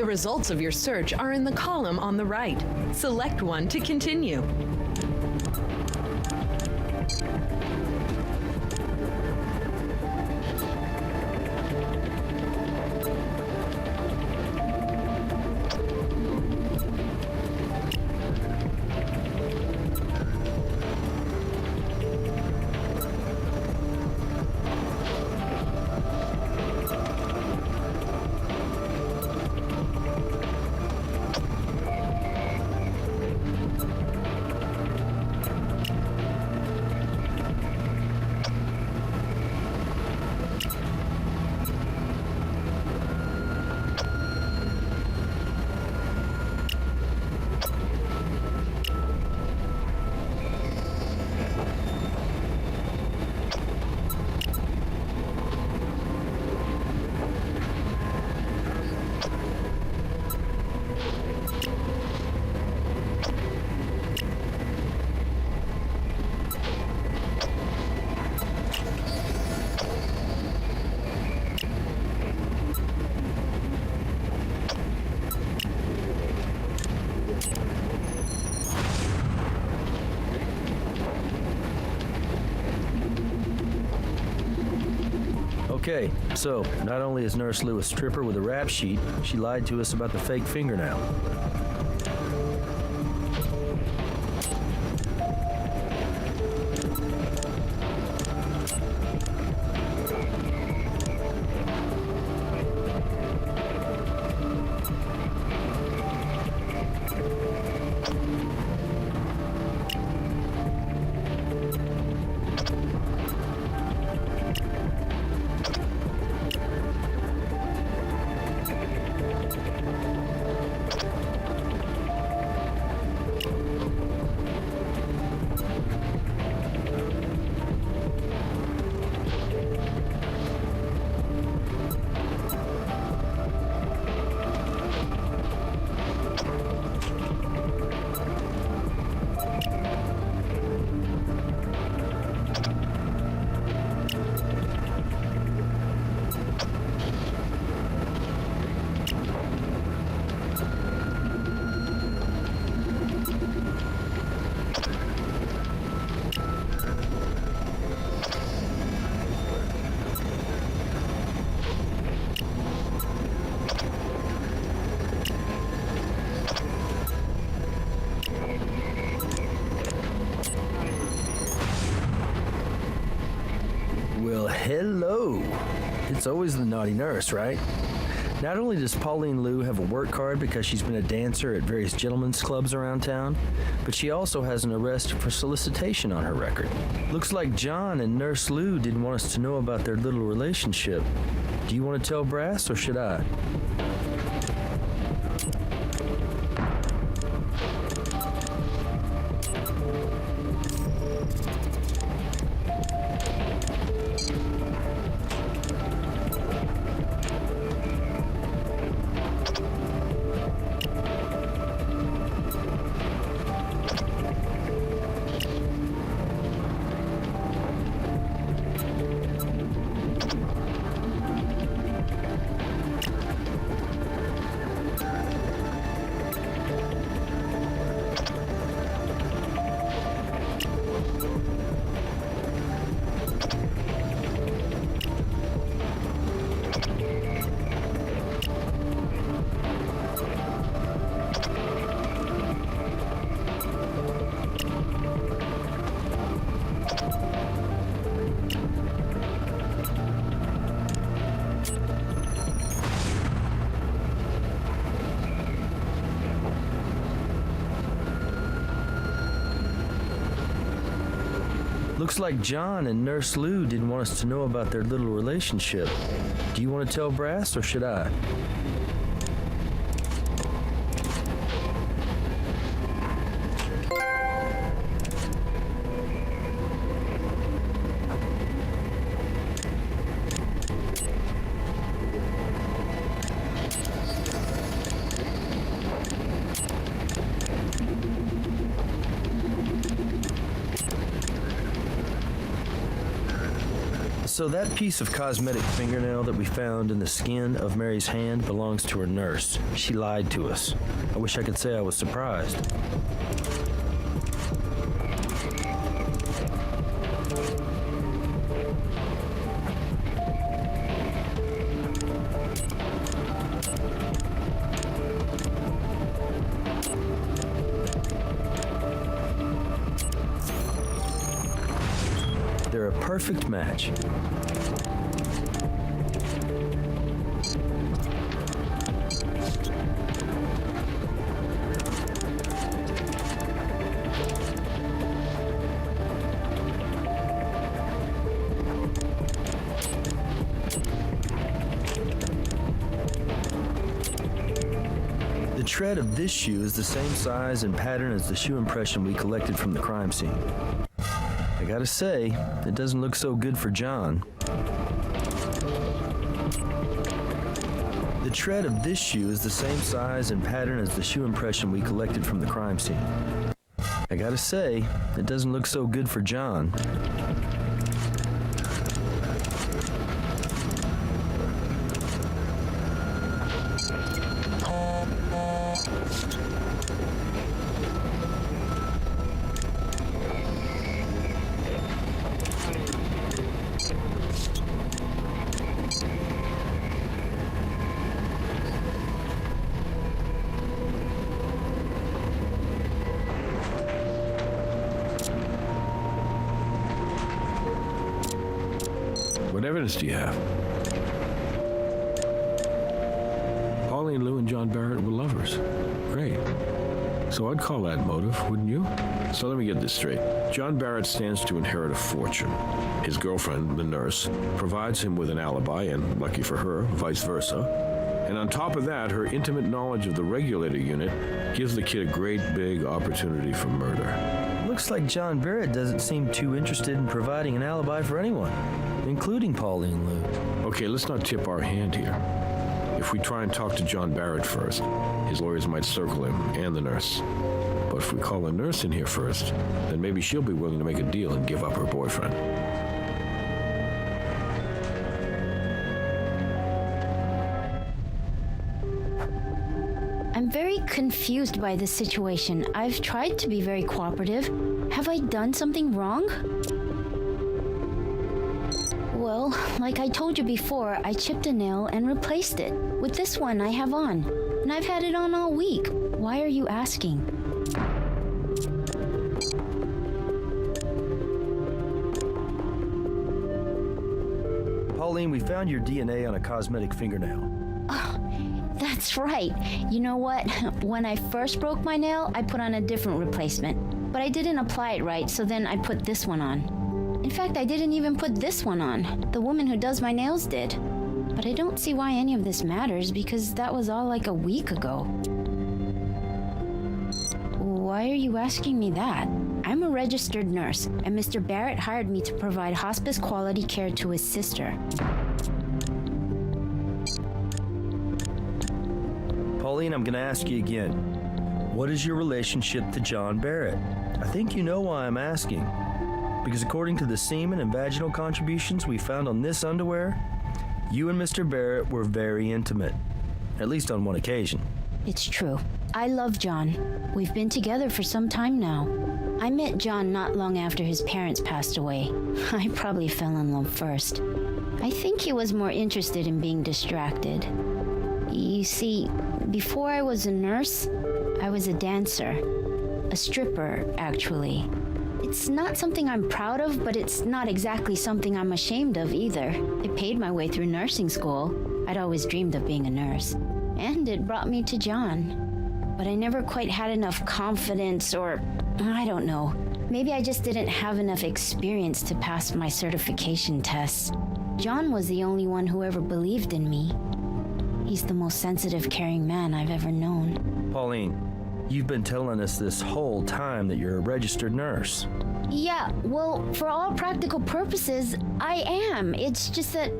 The results of your search are in the column on the right. Select one to continue. Okay, so not only is Nurse Lou a stripper with a rap sheet, she lied to us about the fake fingernail. Well, hello. It's always the naughty nurse, right? Not only does Pauline Lou have a work card because she's been a dancer at various gentlemen's clubs around town, but she also has an arrest for solicitation on her record. Looks like John and Nurse Lou didn't want us to know about their little relationship. Do you want to tell Brass, or should I? Looks like John and Nurse Lou didn't want us to know about their little relationship. Do you want to tell Brass, or should I? So that piece of cosmetic fingernail that we found in the skin of Mary's hand belongs to her nurse. She lied to us. I wish I could say I was surprised. They're a perfect match. The tread of this shoe is the same size and pattern as the shoe impression we collected from the crime scene. I gotta say, it doesn't look so good for John. The tread of this shoe is the same size and pattern as the shoe impression we collected from the crime scene. I gotta say, it doesn't look so good for John. What evidence do you have? Pauline Lou and John Barrett were lovers. Great. So I'd call that motive, wouldn't you? So let me get this straight. John Barrett stands to inherit a fortune. His girlfriend, the nurse, provides him with an alibi, and lucky for her, vice versa. And on top of that, her intimate knowledge of the regulator unit gives the kid a great big opportunity for murder. Looks like John Barrett doesn't seem too interested in providing an alibi for anyone, including Pauline Lou. Okay, let's not tip our hand here. If we try and talk to John Barrett first, his lawyers might circle him and the nurse. But if we call the nurse in here first, then maybe she'll be willing to make a deal and give up her boyfriend. I'm very confused by this situation. I've tried to be very cooperative. Have I done something wrong? Well, like I told you before, I chipped a nail and replaced it with this one I have on. And I've had it on all week. Why are you asking? Pauline, we found your DNA on a cosmetic fingernail. That's right. You know what? When I first broke my nail, I put on a different replacement. But I didn't apply it right, so then I put this one on. In fact, I didn't even put this one on. The woman who does my nails did. But I don't see why any of this matters, because that was all like a week ago. Why are you asking me that? I'm a registered nurse, and Mr. Barrett hired me to provide hospice quality care to his sister. Pauline, I'm going to ask you again. What is your relationship to John Barrett? I think you know why I'm asking. Because according to the semen and vaginal contributions we found on this underwear, you and Mr. Barrett were very intimate. At least on one occasion. It's true. I love John. We've been together for some time now. I met John not long after his parents passed away. I probably fell in love first. I think he was more interested in being distracted. You see, before I was a nurse, I was a dancer. A stripper, actually. It's not something I'm proud of, but it's not exactly something I'm ashamed of either. It paid my way through nursing school. I'd always dreamed of being a nurse. And it brought me to John. but I never quite had enough confidence, or I don't know. Maybe I just didn't have enough experience to pass my certification tests. John was the only one who ever believed in me. He's the most sensitive, caring man I've ever known. Pauline, you've been telling us this whole time that you're a registered nurse. Yeah, well, for all practical purposes, I am. It's just that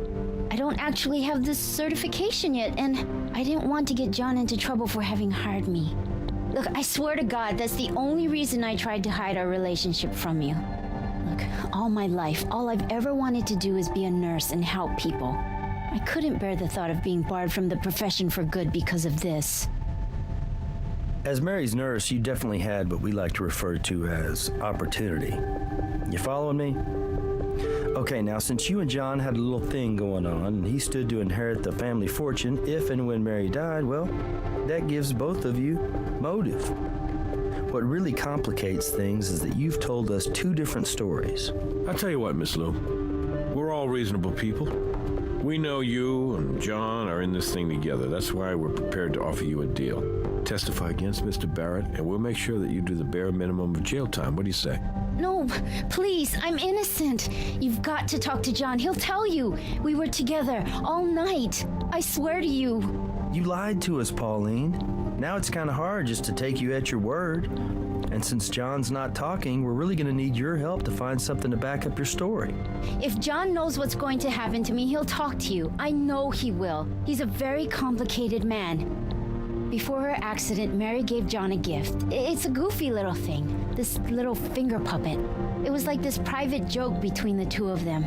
I don't actually have this certification yet, and I didn't want to get John into trouble for having hired me. Look, I swear to God, that's the only reason I tried to hide our relationship from you. Look, all my life, all I've ever wanted to do is be a nurse and help people. I couldn't bear the thought of being barred from the profession for good because of this. As Mary's nurse, you definitely had what we like to refer to as opportunity. You following me? Okay, now since you and John had a little thing going on, and he stood to inherit the family fortune if and when Mary died, well, that gives both of you motive. What really complicates things is that you've told us two different stories. I'll tell you what, Miss Lou. We're all reasonable people. We know you and John are in this thing together. That's why we're prepared to offer you a deal. Testify against Mr. Barrett, and we'll make sure that you do the bare minimum of jail time. What do you say? No, please, I'm innocent. You've got to talk to John. He'll tell you. We were together all night. I swear to you. You lied to us, Pauline. Now it's kind of hard just to take you at your word. And since John's not talking, we're really going to need your help to find something to back up your story. If John knows what's going to happen to me, he'll talk to you. I know he will. He's a very complicated man. Before her accident, Mary gave John a gift. It's a goofy little thing, this little finger puppet. It was like this private joke between the two of them.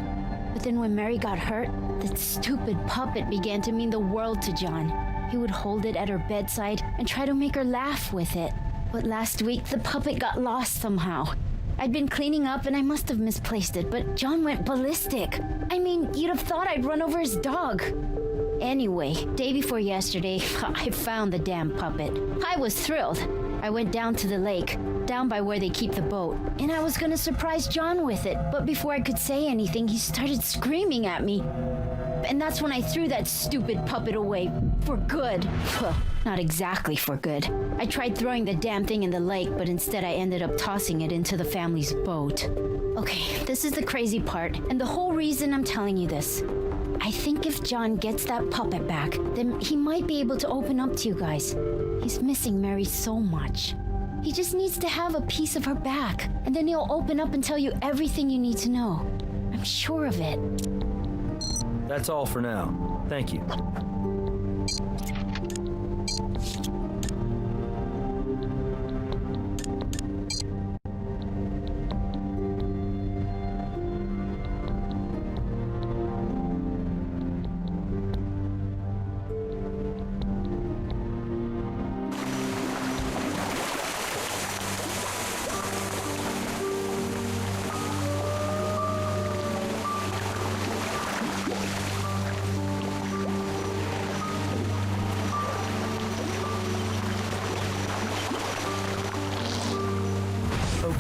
But then when Mary got hurt, that stupid puppet began to mean the world to John. He would hold it at her bedside and try to make her laugh with it. But last week, the puppet got lost somehow. I'd been cleaning up and I must have misplaced it, but John went ballistic. I mean, you'd have thought I'd run over his dog. Anyway, day before yesterday, I found the damn puppet. I was thrilled. I went down to the lake, down by where they keep the boat, and I was gonna surprise John with it, but before I could say anything, he started screaming at me. And that's when I threw that stupid puppet away. For good. Well, not exactly for good. I tried throwing the damn thing in the lake, but instead I ended up tossing it into the family's boat. Okay, this is the crazy part, and the whole reason I'm telling you this. I think if John gets that puppet back, then he might be able to open up to you guys. He's missing Mary so much. He just needs to have a piece of her back, and then he'll open up and tell you everything you need to know. I'm sure of it. That's all for now. Thank you.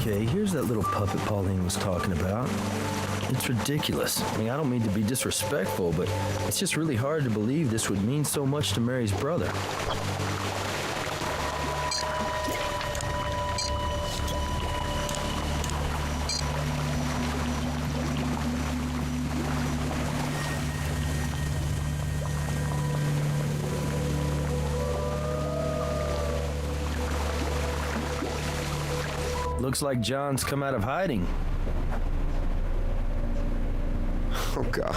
Okay, here's that little puppet Pauline was talking about. It's ridiculous. I mean, I don't mean to be disrespectful, but it's just really hard to believe this would mean so much to Mary's brother. Looks like John's come out of hiding. Oh, God.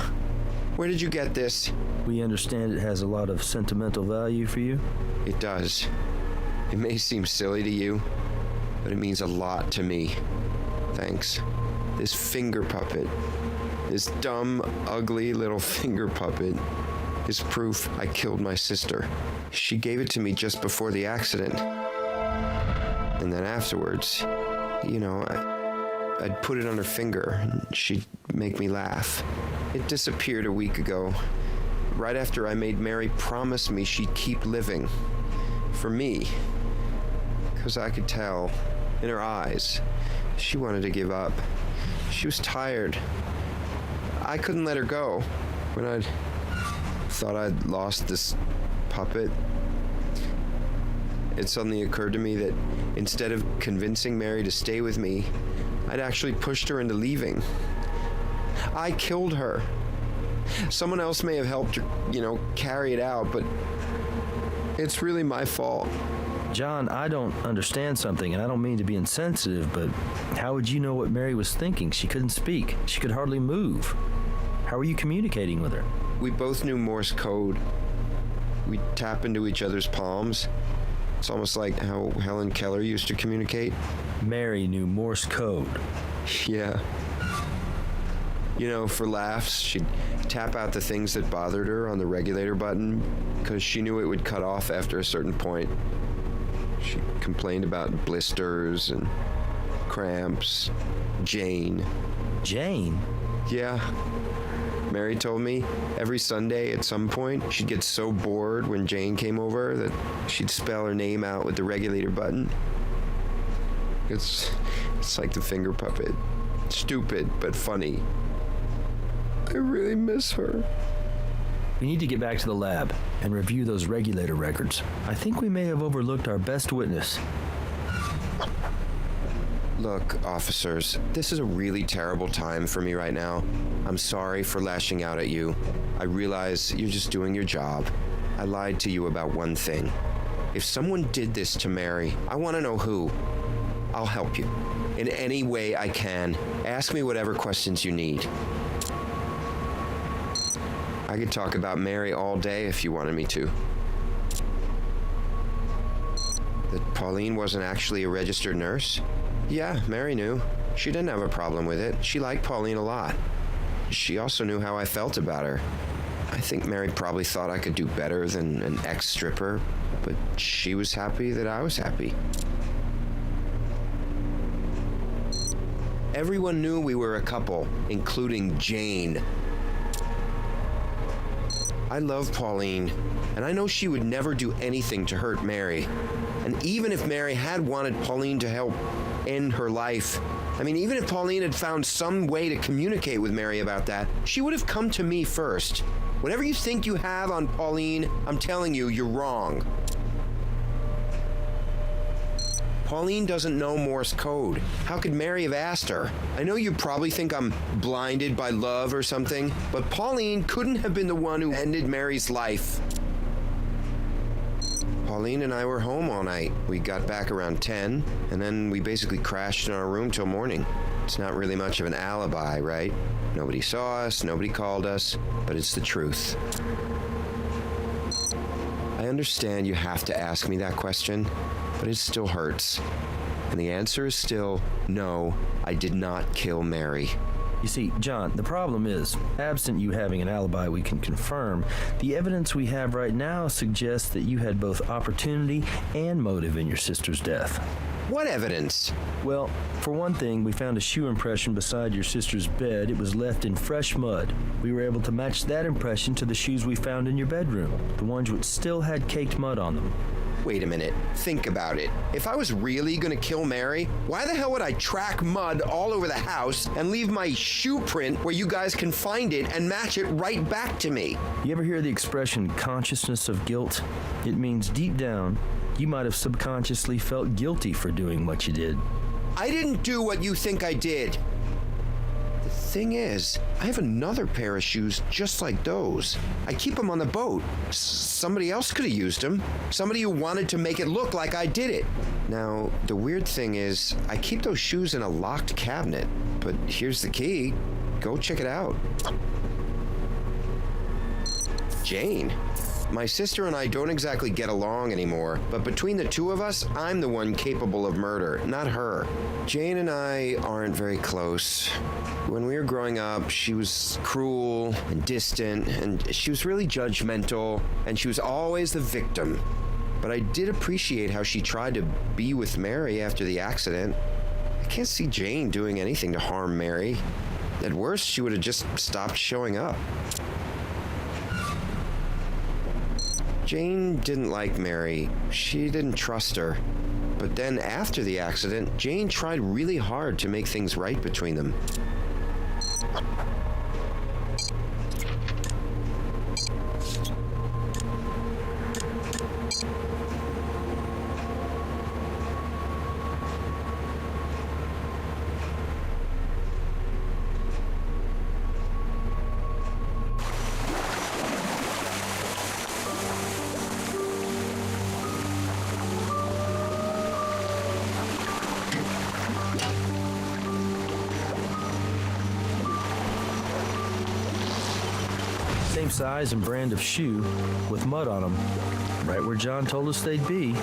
Where did you get this? We understand it has a lot of sentimental value for you. It does. It may seem silly to you, but it means a lot to me. Thanks. This finger puppet, this dumb, ugly little finger puppet, is proof I killed my sister. She gave it to me just before the accident. And then afterwards, you know, I'd put it on her finger and she'd make me laugh. It disappeared a week ago, right after I made Mary promise me she'd keep living. For me. Because I could tell in her eyes she wanted to give up. She was tired. I couldn't let her go. When I thought I'd lost this puppet, it suddenly occurred to me that instead of convincing Mary to stay with me, I'd actually pushed her into leaving. I killed her. Someone else may have helped her, carry it out, but it's really my fault. John, I don't understand something, and I don't mean to be insensitive, but how would you know what Mary was thinking? She couldn't speak. She could hardly move. How were you communicating with her? We both knew Morse code. We'd tap into each other's palms. It's almost like how Helen Keller used to communicate. Mary knew Morse code. Yeah. For laughs, she'd tap out the things that bothered her on the regulator button because she knew it would cut off after a certain point. She complained about blisters and cramps. Jane. Jane? Yeah. Mary told me every Sunday at some point she'd get so bored when Jane came over that she'd spell her name out with the regulator button. It's like the finger puppet. Stupid, but funny. I really miss her. We need to get back to the lab and review those regulator records. I think we may have overlooked our best witness. Look, officers, this is a really terrible time for me right now. I'm sorry for lashing out at you. I realize you're just doing your job. I lied to you about one thing. If someone did this to Mary, I want to know who. I'll help you. In any way I can. Ask me whatever questions you need. I could talk about Mary all day if you wanted me to. That Pauline wasn't actually a registered nurse? Yeah, Mary knew. She didn't have a problem with it. She liked Pauline a lot. She also knew how I felt about her. I think Mary probably thought I could do better than an ex-stripper, but she was happy that I was happy. Everyone knew we were a couple, including Jane. I love Pauline, and I know she would never do anything to hurt Mary. And even if Mary had wanted Pauline to help end her life, even if Pauline had found some way to communicate with Mary about that, she would have come to me first. Whatever you think you have on Pauline, I'm telling you, you're wrong. Pauline doesn't know Morse code. How could Mary have asked her? I know you probably think I'm blinded by love or something, but Pauline couldn't have been the one who ended Mary's life. Pauline and I were home all night. We got back around 10, and then we basically crashed in our room till morning. It's not really much of an alibi, right? Nobody saw us, nobody called us, but it's the truth. I understand you have to ask me that question, but it still hurts. And the answer is still, no, I did not kill Mary. You see, John, the problem is, absent you having an alibi we can confirm, the evidence we have right now suggests that you had both opportunity and motive in your sister's death. What evidence? Well, for one thing, we found a shoe impression beside your sister's bed. It was left in fresh mud. We were able to match that impression to the shoes we found in your bedroom, the ones which still had caked mud on them. Wait a minute. Think about it. If I was really gonna kill Mary, why the hell would I track mud all over the house and leave my shoe print where you guys can find it and match it right back to me? You ever hear the expression consciousness of guilt? It means deep down, you might have subconsciously felt guilty for doing what you did. I didn't do what you think I did. The thing is, I have another pair of shoes just like those. I keep them on the boat. Somebody else could have used them. Somebody who wanted to make it look like I did it. Now, the weird thing is, I keep those shoes in a locked cabinet. But here's the key. Go check it out. Jane. My sister and I don't exactly get along anymore, but between the two of us, I'm the one capable of murder, not her. Jane and I aren't very close. When we were growing up, she was cruel and distant, and she was really judgmental, and she was always the victim. But I did appreciate how she tried to be with Mary after the accident. I can't see Jane doing anything to harm Mary. At worst, she would have just stopped showing up. Jane didn't like Mary. She didn't trust her. But then after the accident, Jane tried really hard to make things right between them. same size and brand of shoe with mud on them, right where John told us they'd be.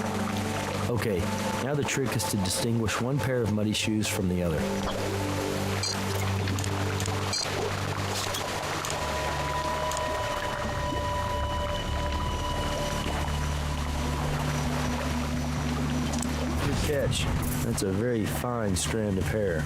Okay, now the trick is to distinguish one pair of muddy shoes from the other. Good catch. That's a very fine strand of hair.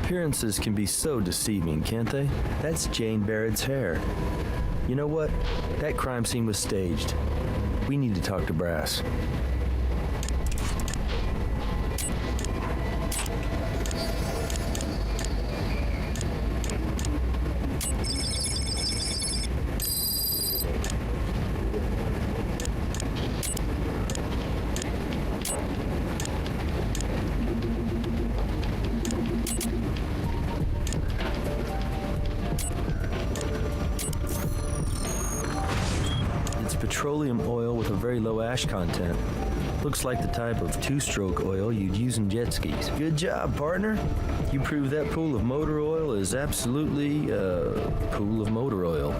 Appearances can be so deceiving, can't they? That's Jane Barrett's hair. You know what? That crime scene was staged. We need to talk to Brass. Petroleum oil with a very low ash content. Looks like the type of two-stroke oil you'd use in jet skis. Good job, partner. You proved that pool of motor oil is absolutely a pool of motor oil.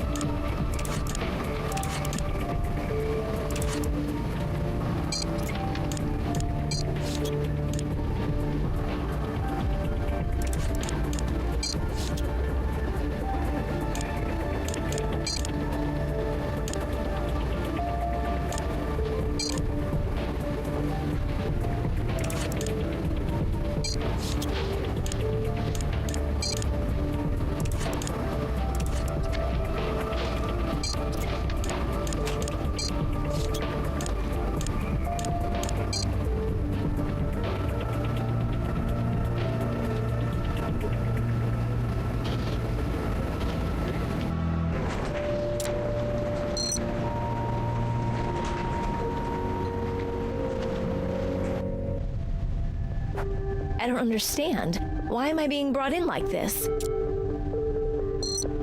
I don't understand. Why am I being brought in like this?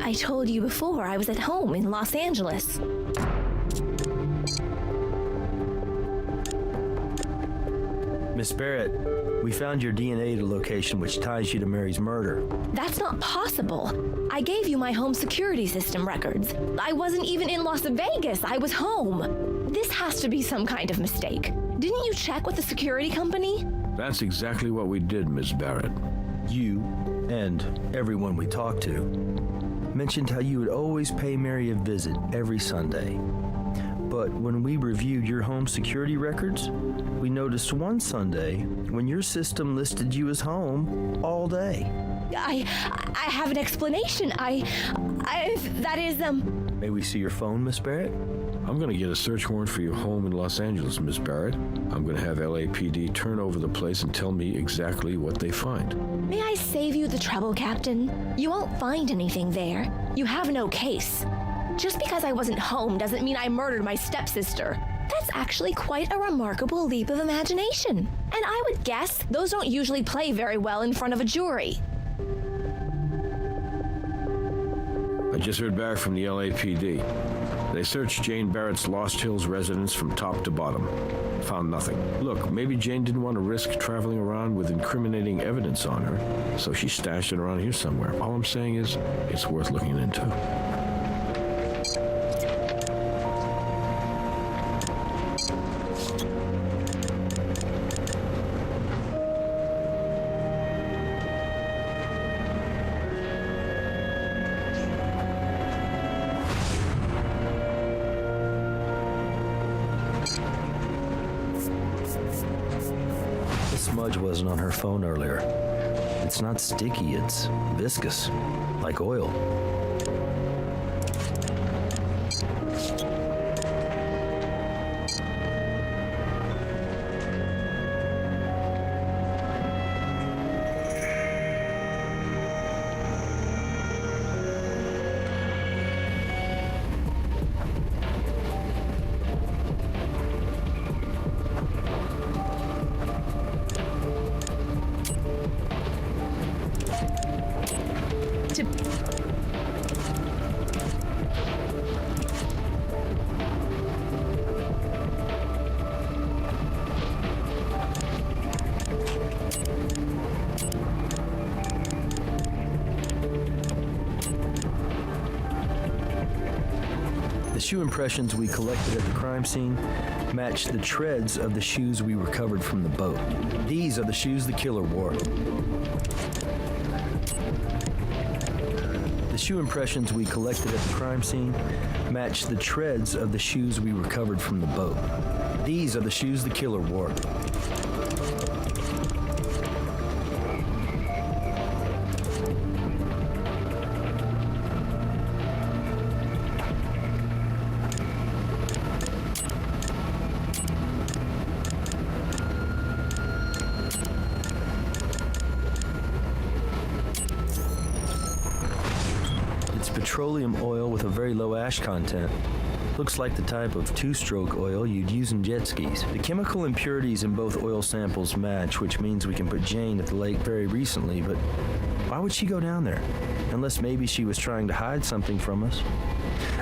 I told you before I was at home in Los Angeles. Miss Barrett, we found your DNA at a location which ties you to Mary's murder. That's not possible. I gave you my home security system records. I wasn't even in Las Vegas. I was home. This has to be some kind of mistake. Didn't you check with the security company? That's exactly what we did, Miss Barrett. You, and everyone we talked to, mentioned how you would always pay Mary a visit every Sunday. But when we reviewed your home security records, we noticed one Sunday when your system listed you as home all day. I have an explanation. That is, May we see your phone, Miss Barrett? I'm going to get a search warrant for your home in Los Angeles, Miss Barrett. I'm going to have LAPD turn over the place and tell me exactly what they find. May I save you the trouble, Captain? You won't find anything there. You have no case. Just because I wasn't home doesn't mean I murdered my stepsister. That's actually quite a remarkable leap of imagination. And I would guess those don't usually play very well in front of a jury. I just heard back from the LAPD. They searched Jane Barrett's Lost Hills residence from top to bottom. Found nothing. Look, maybe Jane didn't want to risk traveling around with incriminating evidence on her, so she stashed it around here somewhere. All I'm saying is, it's worth looking into. The smudge wasn't on her phone earlier. It's not sticky, it's viscous, like oil. The shoe impressions we collected at the crime scene match the treads of the shoes we recovered from the boat. These are the shoes the killer wore. The shoe impressions we collected at the crime scene match the treads of the shoes we recovered from the boat. These are the shoes the killer wore. Petroleum oil with a very low ash content. Looks like the type of two-stroke oil you'd use in jet skis. The chemical impurities in both oil samples match, which means we can put Jane at the lake very recently, but why would she go down there? Unless maybe she was trying to hide something from us.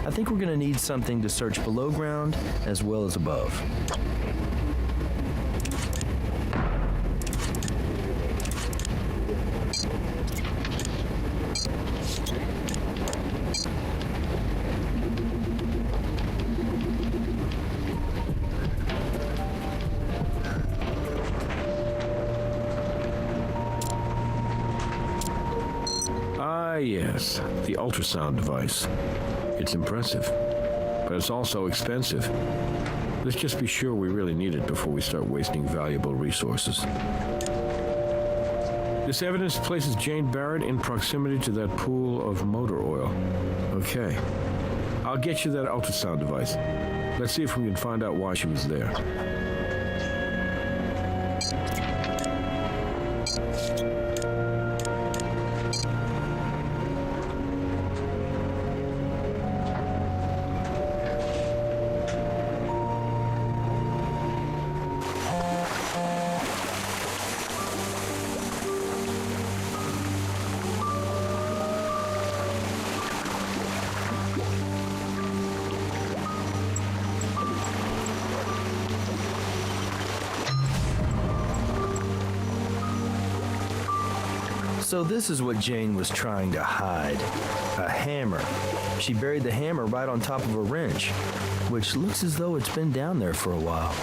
I think we're going to need something to search below ground as well as above. Ah, yes, the ultrasound device. It's impressive, but it's also expensive. Let's just be sure we really need it before we start wasting valuable resources. This evidence places Jane Barrett in proximity to that pool of motor oil. Okay, I'll get you that ultrasound device. Let's see if we can find out why she was there. So this is what Jane was trying to hide. A hammer. She buried the hammer right on top of a wrench, which looks as though it's been down there for a while.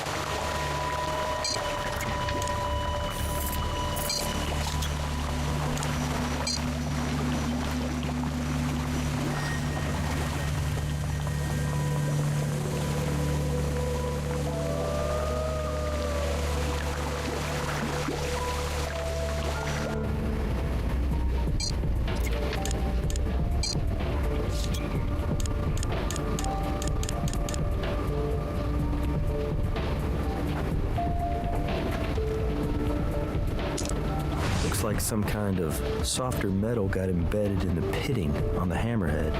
Like some kind of softer metal got embedded in the pitting on the hammerhead.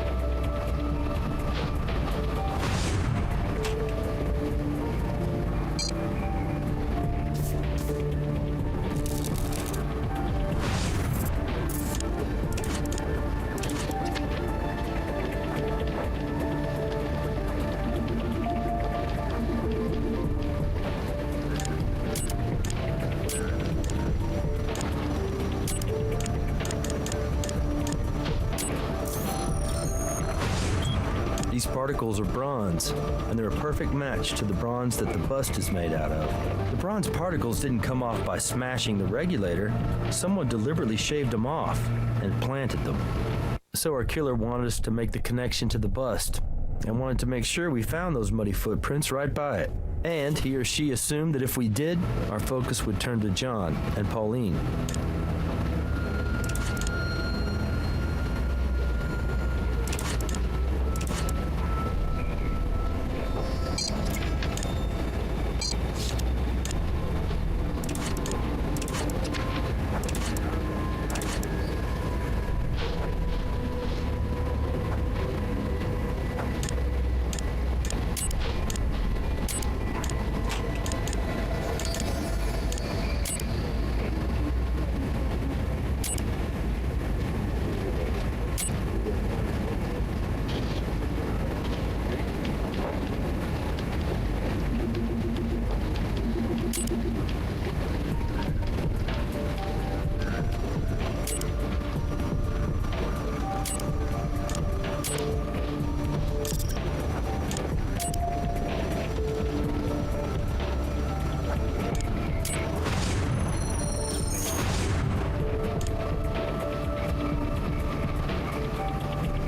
These particles are bronze, and they're a perfect match to the bronze that the bust is made out of. The bronze particles didn't come off by smashing the regulator. Someone deliberately shaved them off and planted them. So our killer wanted us to make the connection to the bust, and wanted to make sure we found those muddy footprints right by it. And he or she assumed that if we did, our focus would turn to John and Pauline.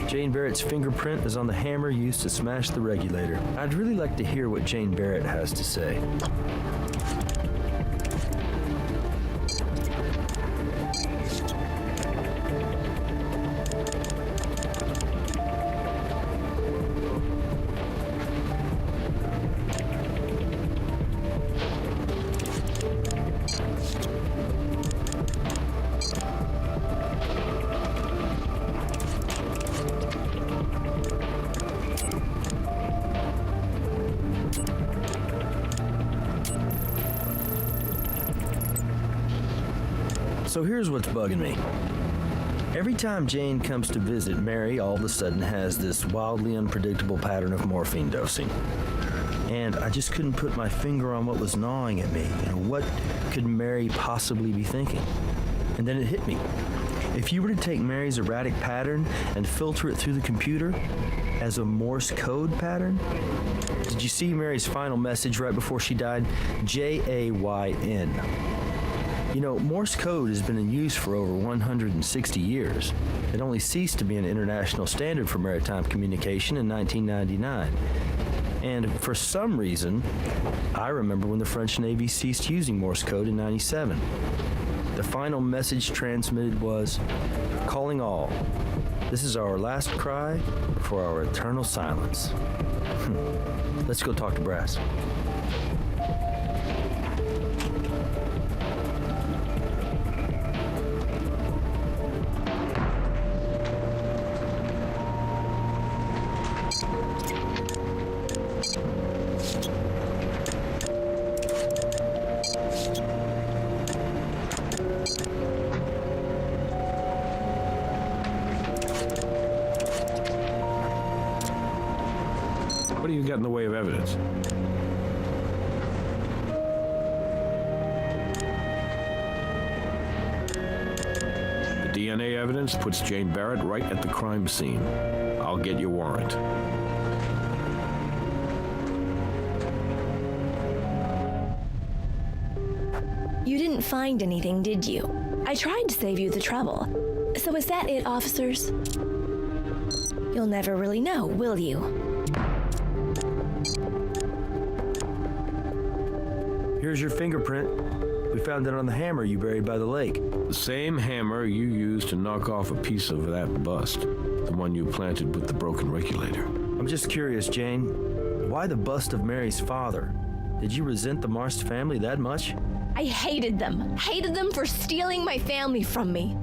Jane Barrett's fingerprint is on the hammer used to smash the regulator. I'd really like to hear what Jane Barrett has to say. So here's what's bugging me. Every time Jane comes to visit, Mary all of a sudden has this wildly unpredictable pattern of morphine dosing. And I just couldn't put my finger on what was gnawing at me. What could Mary possibly be thinking? And then it hit me. If you were to take Mary's erratic pattern and filter it through the computer as a Morse code pattern, did you see Mary's final message right before she died? J-A-Y-N. Morse code has been in use for over 160 years. It only ceased to be an international standard for maritime communication in 1999. And for some reason, I remember when the French Navy ceased using Morse code in 97. The final message transmitted was, "Calling all. This is our last cry for our eternal silence." Let's go talk to Brass. What do you got in the way of evidence? The DNA evidence puts Jane Barrett right at the crime scene. I'll get your warrant. You didn't find anything, did you? I tried to save you the trouble. So is that it, officers? You'll never really know, will you? Here's your fingerprint. We found it on the hammer you buried by the lake. The same hammer you used to knock off a piece of that bust. The one you planted with the broken regulator. I'm just curious, Jane. Why the bust of Mary's father? Did you resent the Marst family that much? I hated them. Hated them for stealing my family from me.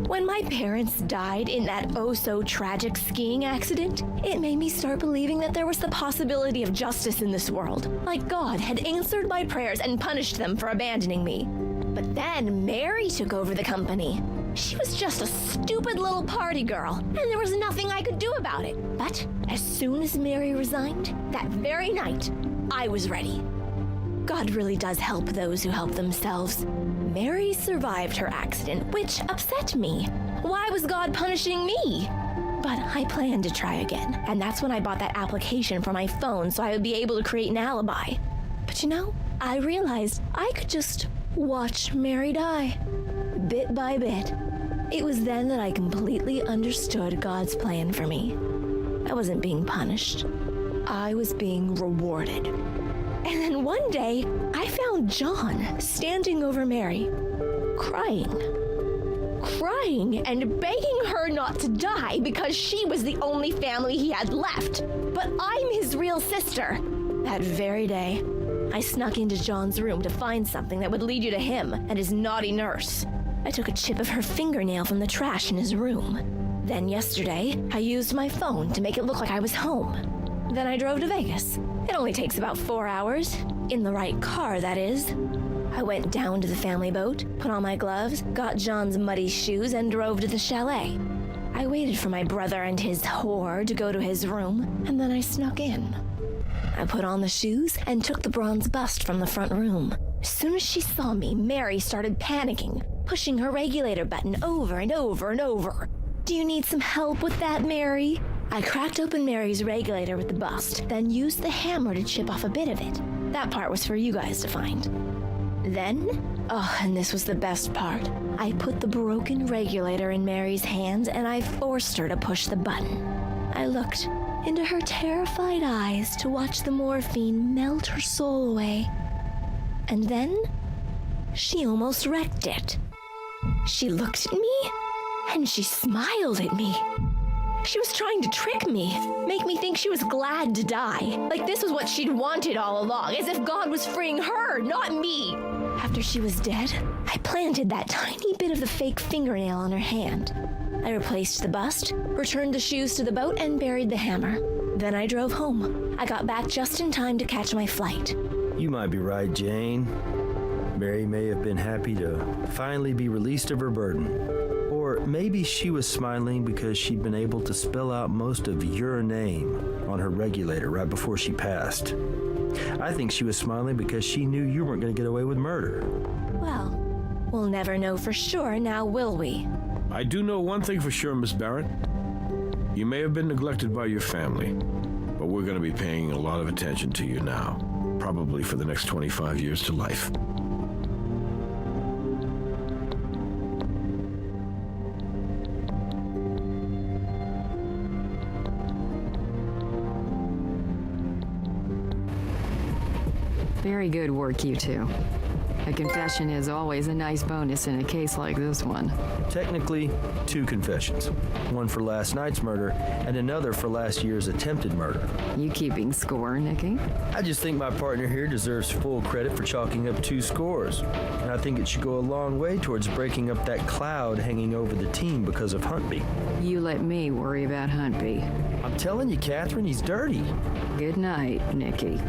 When my parents died in that oh-so-tragic skiing accident, it made me start believing that there was the possibility of justice in this world. Like God had answered my prayers and punished them for abandoning me. But then Mary took over the company. She was just a stupid little party girl, and there was nothing I could do about it. But as soon as Mary resigned, that very night, I was ready. God really does help those who help themselves. Mary survived her accident, which upset me. Why was God punishing me? But I planned to try again, and that's when I bought that application for my phone so I would be able to create an alibi. But you know, I realized I could just watch Mary die, bit by bit. It was then that I completely understood God's plan for me. I wasn't being punished. I was being rewarded. And then one day, I found John standing over Mary, crying and begging her not to die because she was the only family he had left. But I'm his real sister. That very day, I snuck into John's room to find something that would lead you to him and his naughty nurse. I took a chip of her fingernail from the trash in his room. Then yesterday, I used my phone to make it look like I was home. Then I drove to Vegas. It only takes about 4 hours. In the right car, that is. I went down to the family boat, put on my gloves, got John's muddy shoes, and drove to the chalet. I waited for my brother and his whore to go to his room, and then I snuck in. I put on the shoes and took the bronze bust from the front room. As soon as she saw me, Mary started panicking, pushing her regulator button over and over and over. Do you need some help with that, Mary? I cracked open Mary's regulator with the bust, then used the hammer to chip off a bit of it. That part was for you guys to find. Then, and this was the best part, I put the broken regulator in Mary's hands and I forced her to push the button. I looked into her terrified eyes to watch the morphine melt her soul away. And then, she almost wrecked it. She looked at me, and she smiled at me. She was trying to trick me, make me think she was glad to die. Like this was what she'd wanted all along, as if God was freeing her, not me. After she was dead, I planted that tiny bit of the fake fingernail on her hand. I replaced the bust, returned the shoes to the boat, and buried the hammer. Then I drove home. I got back just in time to catch my flight. You might be right, Jane. Mary may have been happy to finally be released of her burden. Or maybe she was smiling because she'd been able to spell out most of your name on her regulator right before she passed. I think she was smiling because she knew you weren't going to get away with murder. Well, we'll never know for sure now, will we? I do know one thing for sure, Miss Barrett. You may have been neglected by your family, but we're going to be paying a lot of attention to you now, probably for the next 25 years to life. Very good work, you two. A confession is always a nice bonus in a case like this one. Technically, 2 confessions. One for last night's murder and another for last year's attempted murder. You keeping score, Nikki? I just think my partner here deserves full credit for chalking up 2 scores. And I think it should go a long way towards breaking up that cloud hanging over the team because of Huntby. You let me worry about Huntby. I'm telling you, Catherine, he's dirty. Good night, Nikki.